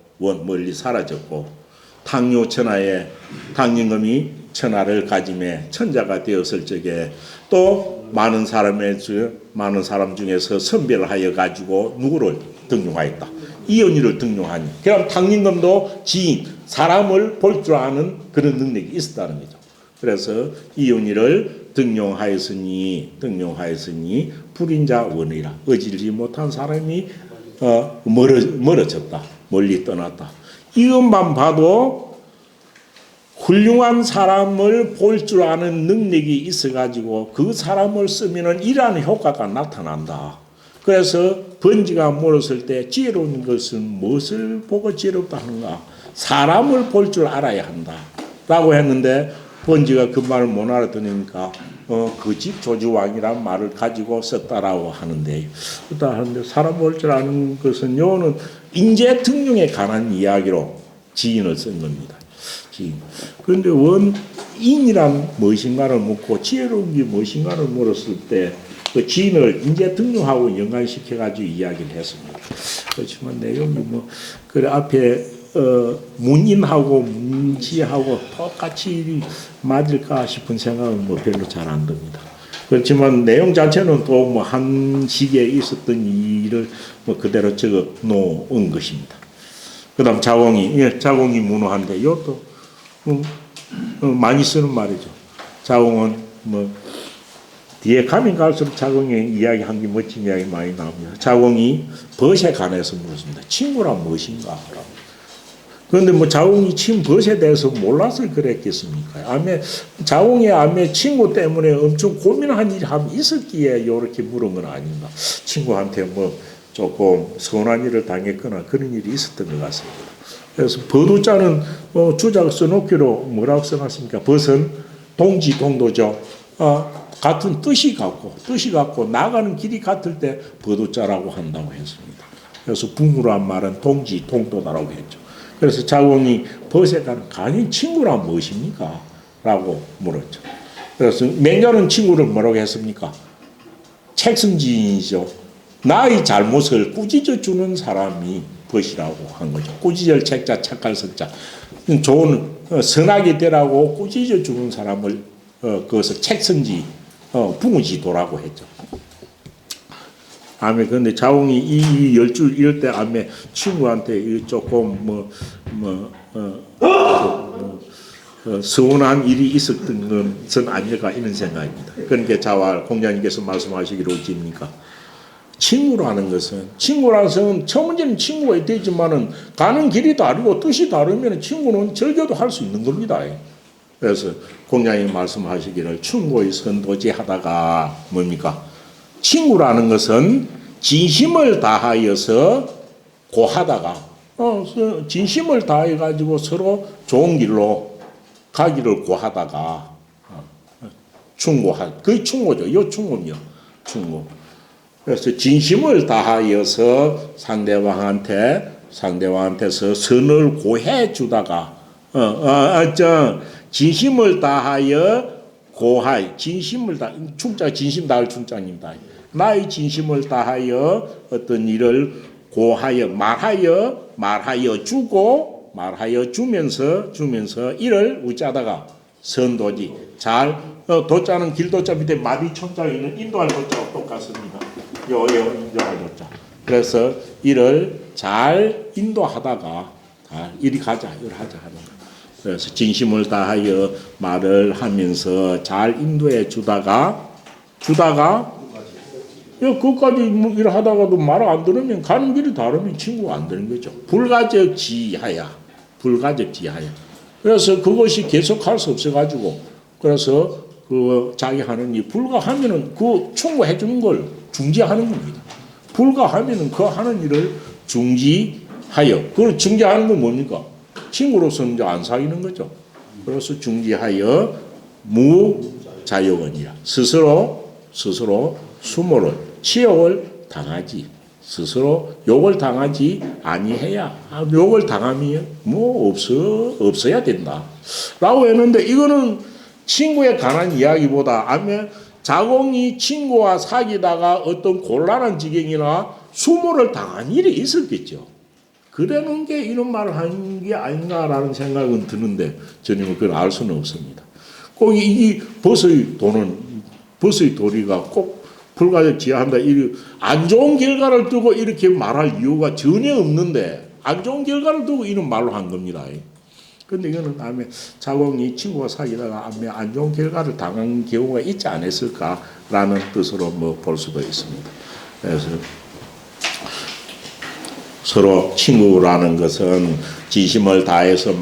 [SPEAKER 1] 멀리 사라졌고 당요 천하에 당임금이 천하를 가짐에 천자가 되었을 적에 또 많은 사람 중에서 선별하여 가지고 누구를 등용하였다. 이온이를 등용하니 그럼 당임금도 지인 사람을 볼 줄 아는 그런 능력이 있었다는 거죠. 그래서 이온이를 등용하였으니 불인자 원이라 어질지 못한 사람이 멀어졌다. 멀리 떠났다. 이것만 봐도 훌륭한 사람을 볼 줄 아는 능력이 있어가지고 그 사람을 쓰면은 이러한 효과가 나타난다. 그래서 번지가 물었을 때 지혜로운 것은 무엇을 보고 지혜롭다 하는가? 사람을 볼 줄 알아야 한다. 라고 했는데 번지가 그 말을 못 알아듣으니까 그 집 조주왕이란 말을 가지고 썼다라고 하는데 사람 볼 줄 아는 것은 요는 인재 등용에 관한 이야기로 지인을 쓴 겁니다. 지인. 그런데 원인이란 무엇인가를 묻고 지혜로운 게 무엇인가를 물었을 때 그 지인을 인재 등용하고 연관시켜 가지고 이야기를 했습니다. 그렇지만 내용이 그래 앞에 문인하고 문지하고 똑같이 맞을까 싶은 생각은 별로 잘 안 듭니다. 그렇지만 내용 자체는 또 한 시기에 있었던 일을 그대로 적어 놓은 것입니다. 그 다음 자공이 문호한데 이것도 많이 쓰는 말이죠. 자공은 뒤에 가면 갈수록 자공의 이야기한 게 멋진 이야기 많이 나옵니다. 자공이 벗에 관해서 물었습니다. 친구란 무엇인가? 그런데 자공이 벗에 대해서 몰라서 그랬겠습니까? 자공의 친구 때문에 엄청 고민한 일이 있었기에 이렇게 물은 건 아닌가. 친구한테 조금 서운한 일을 당했거나 그런 일이 있었던 것 같습니다. 그래서 버두자는 주작 써놓기로 뭐라고 써놨습니까? 벗은 동지 동도죠. 같은 뜻이 같고 나가는 길이 같을 때 버두자라고 한다고 했습니다. 그래서 붕우란 말은 동지 동도다라고 했죠. 그래서 자공이 벗에 가는 간이 친구란 무엇입니까? 라고 물었죠. 그래서 맹자는 친구를 뭐라고 했습니까? 책승지인이죠. 나의 잘못을 꾸짖어 주는 사람이 벗이라고 한 거죠. 꾸짖을 책자 착할 석자. 좋은 선하게 되라고 꾸짖어 주는 사람을 그것을 책승지 붕우지도라고 했죠. 그런데 자공이 이 열줄 이럴 때 친구한테 조금 서운한 일이 있었던 것은 아닐까 이런 생각입니다. 그러니까 자왈 공자님께서 말씀하시기로 어찌입니까? 친구라는 것은 첫 문제는 친구가 되지만은 가는 길이 다르고 뜻이 다르면 친구는 절교도 할 수 있는 겁니다. 그래서 공자님 말씀하시기를 충고의 선도지 하다가 뭡니까? 친구라는 것은 진심을 다하여서 고하다가 진심을 다해 가지고 서로 좋은 길로 가기를 고하다가 그게 충고죠. 이 충고입니다. 충고. 그래서 진심을 다하여서 상대방한테서 선을 고해 주다가 진심을 다하여 고하이 진심을 다 충자 진심 다할 충자입니다. 나의 진심을 다하여 어떤 일을 고하여 말하여 주면서 이를 우짜다가 선도지 잘 도자는 길도자 밑에 마비천자에 있는 인도할 도자와 똑같습니다. 인도할 도자. 그래서 이를 잘 인도하다가 이리 하자 하는 거. 그래서 진심을 다하여 말을 하면서 잘 인도해 주다가 그까지 뭐 일 하다가도 말 안 들으면 가는 길이 다르면 친구가 안 되는 거죠. 불가적지하야. 그래서 그것이 계속할 수 없어가지고 그래서 그 자기 하는 일 불가하면은 그 충고해 주는 걸 중지하는 겁니다. 불가하면은 그 하는 일을 중지하여 그걸 중지하는 건 뭡니까? 친구로서는 이제 안 사귀는 거죠. 그래서 중지하여 무자욕언이라 스스로 수모를 치욕을 당하지 스스로 욕을 당하지 아니해야 욕을 당하면 뭐 없어야 된다라고 했는데 이거는 친구에 관한 이야기보다 아니면 자공이 친구와 사귀다가 어떤 곤란한 지경이나 수모를 당한 일이 있었겠죠. 그러는 게 이런 말을 하는 게 아닌가라는 생각은 드는데 저는 그걸 알 수는 없습니다. 꼭 이 버스의 도리가 꼭 불가적 지하한다. 안 좋은 결과를 두고 이렇게 말할 이유가 전혀 없는데 안 좋은 결과를 두고 이런 말로 한 겁니다. 그런데 이거는 다음에 자공이 친구와 사귀다가 안 좋은 결과를 당한 경우가 있지 않았을까라는 뜻으로 뭐 볼 수도 있습니다. 그래서 서로 친구라는 것은 진심을 다해서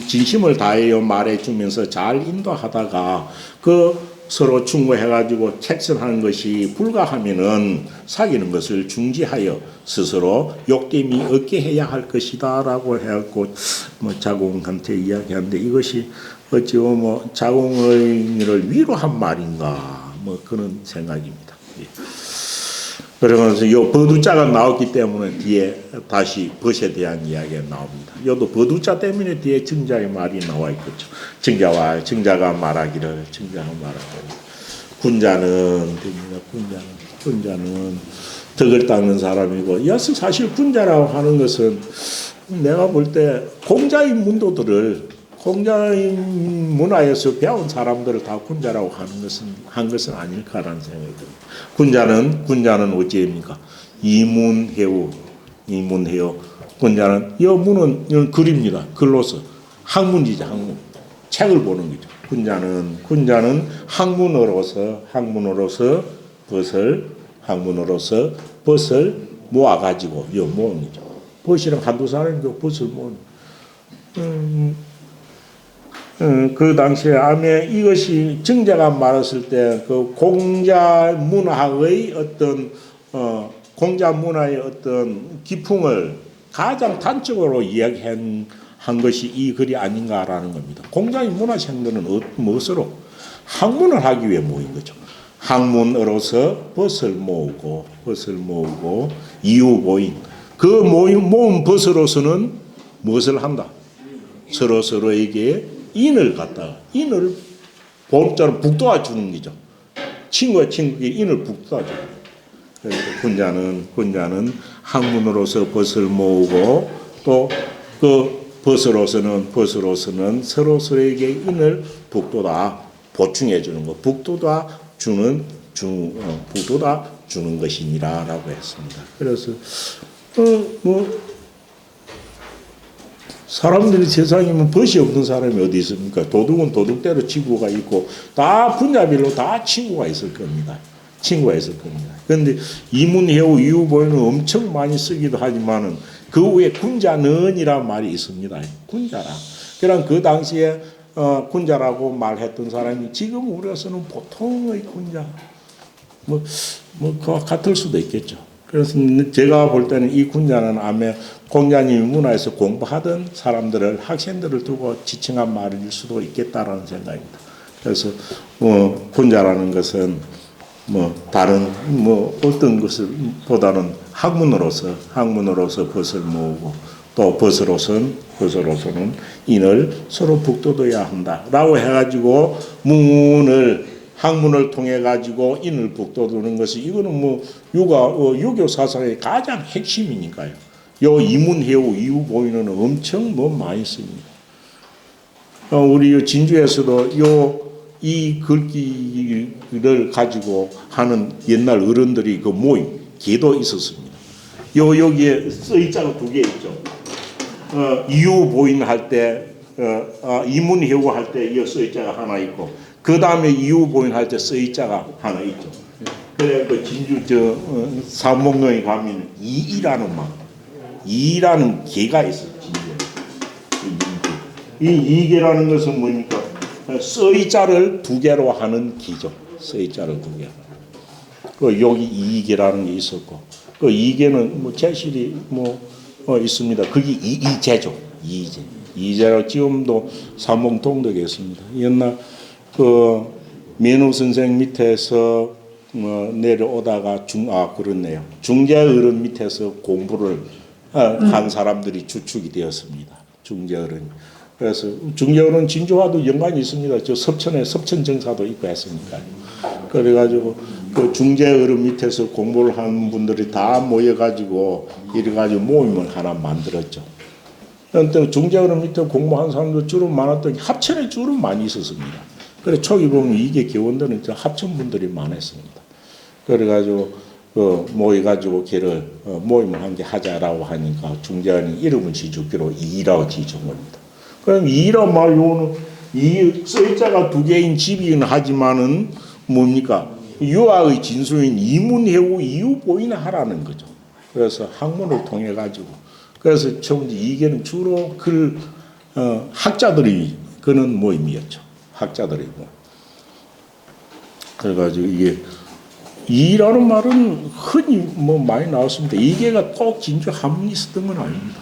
[SPEAKER 1] 진심을 다하여 말해주면서 잘 인도하다가 그 서로 충고해가지고 책선하는 것이 불가하면은 사귀는 것을 중지하여 스스로 욕됨이 없게 해야 할 것이다라고 해갖고 뭐 자공한테 이야기하는데 이것이 어찌 뭐 자공을 위로한 말인가 뭐 그런 생각입니다. 예. 그러면서 요 버두자가 나왔기 때문에 뒤에 다시 벗에 대한 이야기가 나옵니다. 요도 버두자 때문에 뒤에 증자의 말이 나와 있겠죠. 증자가 말하기를 군자는 덕을 닦는 사람이고 여서 사실 군자라고 하는 것은 내가 볼 때 공자의 문화에서 배운 사람들을 다 군자라고 한 것은 아닐까라는 생각이 듭니다. 군자는 어찌입니까? 이문해우. 군자는 이 문은 글입니다. 글로서 학문이죠, 학문. 책을 보는 거죠. 군자는 학문으로서 모아가지고 모으는 거죠. 벗이랑 한두 사람이고 벗을 모으는. 그 당시에 아메 이것이 증자가 말했을 때 그 공자 문화의 어떤 기풍을 가장 단적으로 이야기한 것이 이 글이 아닌가라는 겁니다. 공자의 문화생들은 무엇으로 학문을 하기 위해 모인 거죠. 학문으로서 벗을 모으고 이유보인 그 모은 벗으로서는 무엇을 한다? 서로에게 인을 보험자로 북돋아 주는 거죠. 친구가 친구에게 인을 북돋아 주는 거죠. 그래서 군자는 학문으로서 벗을 모으고 또 그 벗으로서는 서로에게 인을 북돋아 보충해 주는 것, 북돋아 주는 것이니라라고 했습니다. 그래서 사람들이 세상이면 벗이 없는 사람이 어디 있습니까? 도둑은 도둑대로 친구가 있고 다 분야별로 다 친구가 있을 겁니다. 그런데 이문해우 이유보이는 엄청 많이 쓰기도 하지만은 그 후에 군자는이라는 말이 있습니다. 군자라. 그럼 그 당시에 군자라고 말했던 사람이 지금 우리로서는 보통의 군자 그와 같을 수도 있겠죠. 그래서 제가 볼 때는 이 군자는 아마 공자님 문화에서 공부하던 사람들을 학생들을 두고 지칭한 말일 수도 있겠다라는 생각입니다. 그래서 군자라는 것은 다른 어떤 것을 보다는 학문으로서 벗을 모으고 또 벗으로서는 인을 서로 북돋아야 한다라고 해가지고 학문을 통해 가지고 인을 북돋우는 것이 이거는 유교 사상의 가장 핵심이니까요. 요 이문해우 이유보이는 엄청 많이 씁니다. 우리 진주에서도 이 글귀를 가지고 하는 옛날 어른들이 그 모임 계도 있었습니다. 여기에 써있자가 두 개 있죠. 이유보인 할 때 이문해우 할 때 이 서자가 하나 있고 그 다음에 이유보인 할 때 서자가 하나 있죠. 그래 그 진주 삼목동에 가면 이라는 말, 이라는 개가 있어 진주에. 이 이개라는 것은 뭡니까? 서자를 두 개로 하는 기죠. 서자를 두 개. 그 여기 이개라는 게 있었고 그 이개는 뭐 제실이 있습니다. 그게 이제죠. 이제로 지금도 삼봉통덕에 있습니다. 옛날 그 민우 선생 밑에서 내려오다가 그렇네요. 중재어른 밑에서 공부를 한 사람들이 주축이 되었습니다. 중재어른. 그래서 중재어른 진주와도 연관이 있습니다. 저 섭천에 섭천정사도 있고 했으니까요. 그래가지고 그 중재어른 밑에서 공부를 한 분들이 다 모여가지고 이래가지고 모임을 하나 만들었죠. 그런데 중재어른 밑에 공부한 사람도 주로 많았더니 합천에 주로 많이 있었습니다. 그래 초기 보면 이게 교원들은 합천 분들이 많았습니다. 그래가지고 모여가지고 걔를 모임을 한 게 하자라고 하니까 중재어른이 이름을 지주기로 이라고 지준 겁니다. 그럼 이라 말로는 이 서자가 두 개인 집이긴 하지만은 뭡니까? 유아의 진수인 이문해우 이유보이나 하라는 거죠. 그래서 학문을 통해 가지고 그래서 처음 이게는 주로 학자들이 그는 모임이었죠. 학자들이 뭐. 그래가지고 이게 이라는 말은 흔히 많이 나왔습니다. 이게가 꼭 진주 한문 있었던 건 아닙니다.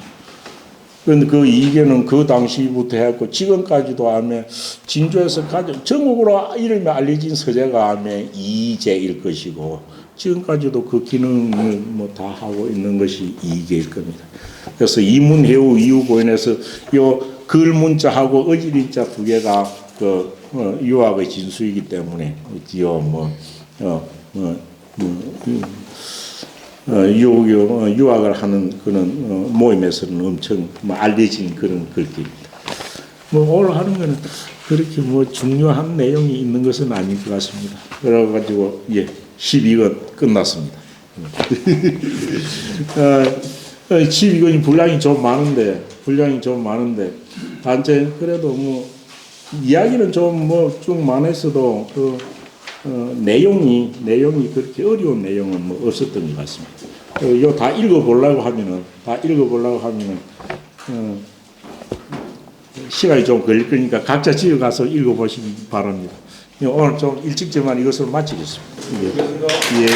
[SPEAKER 1] 그런데 그 이게는 그 당시부터 해갖고 지금까지도 아마 진주에서 가장 전국으로 이름이 알려진 서재가 아마 이제일 것이고 지금까지도 그 기능을 다 하고 있는 것이 이게일 겁니다. 그래서 이문해우 이유보인에서 요 글문자하고 어지린자 두 개가 그 유학의 진수이기 때문에 유학을 하는 그런 모임에서는 엄청 알려진 그런 글귀입니다. 오늘 하는 거는 그렇게 중요한 내용이 있는 것은 아닌 것 같습니다. 그래가지고 12권 끝났습니다. 12권이 분량이 좀 많은데 단체 그래도 이야기는 좀 쭉 많았어도 내용이 그렇게 어려운 내용은 없었던 것 같습니다. 이거 다 읽어보려고 하면은 시간이 좀 걸릴 거니까 각자 집에 가서 읽어보시기 바랍니다. 오늘 좀 일찍 저만 이것을 마치겠습니다. 예.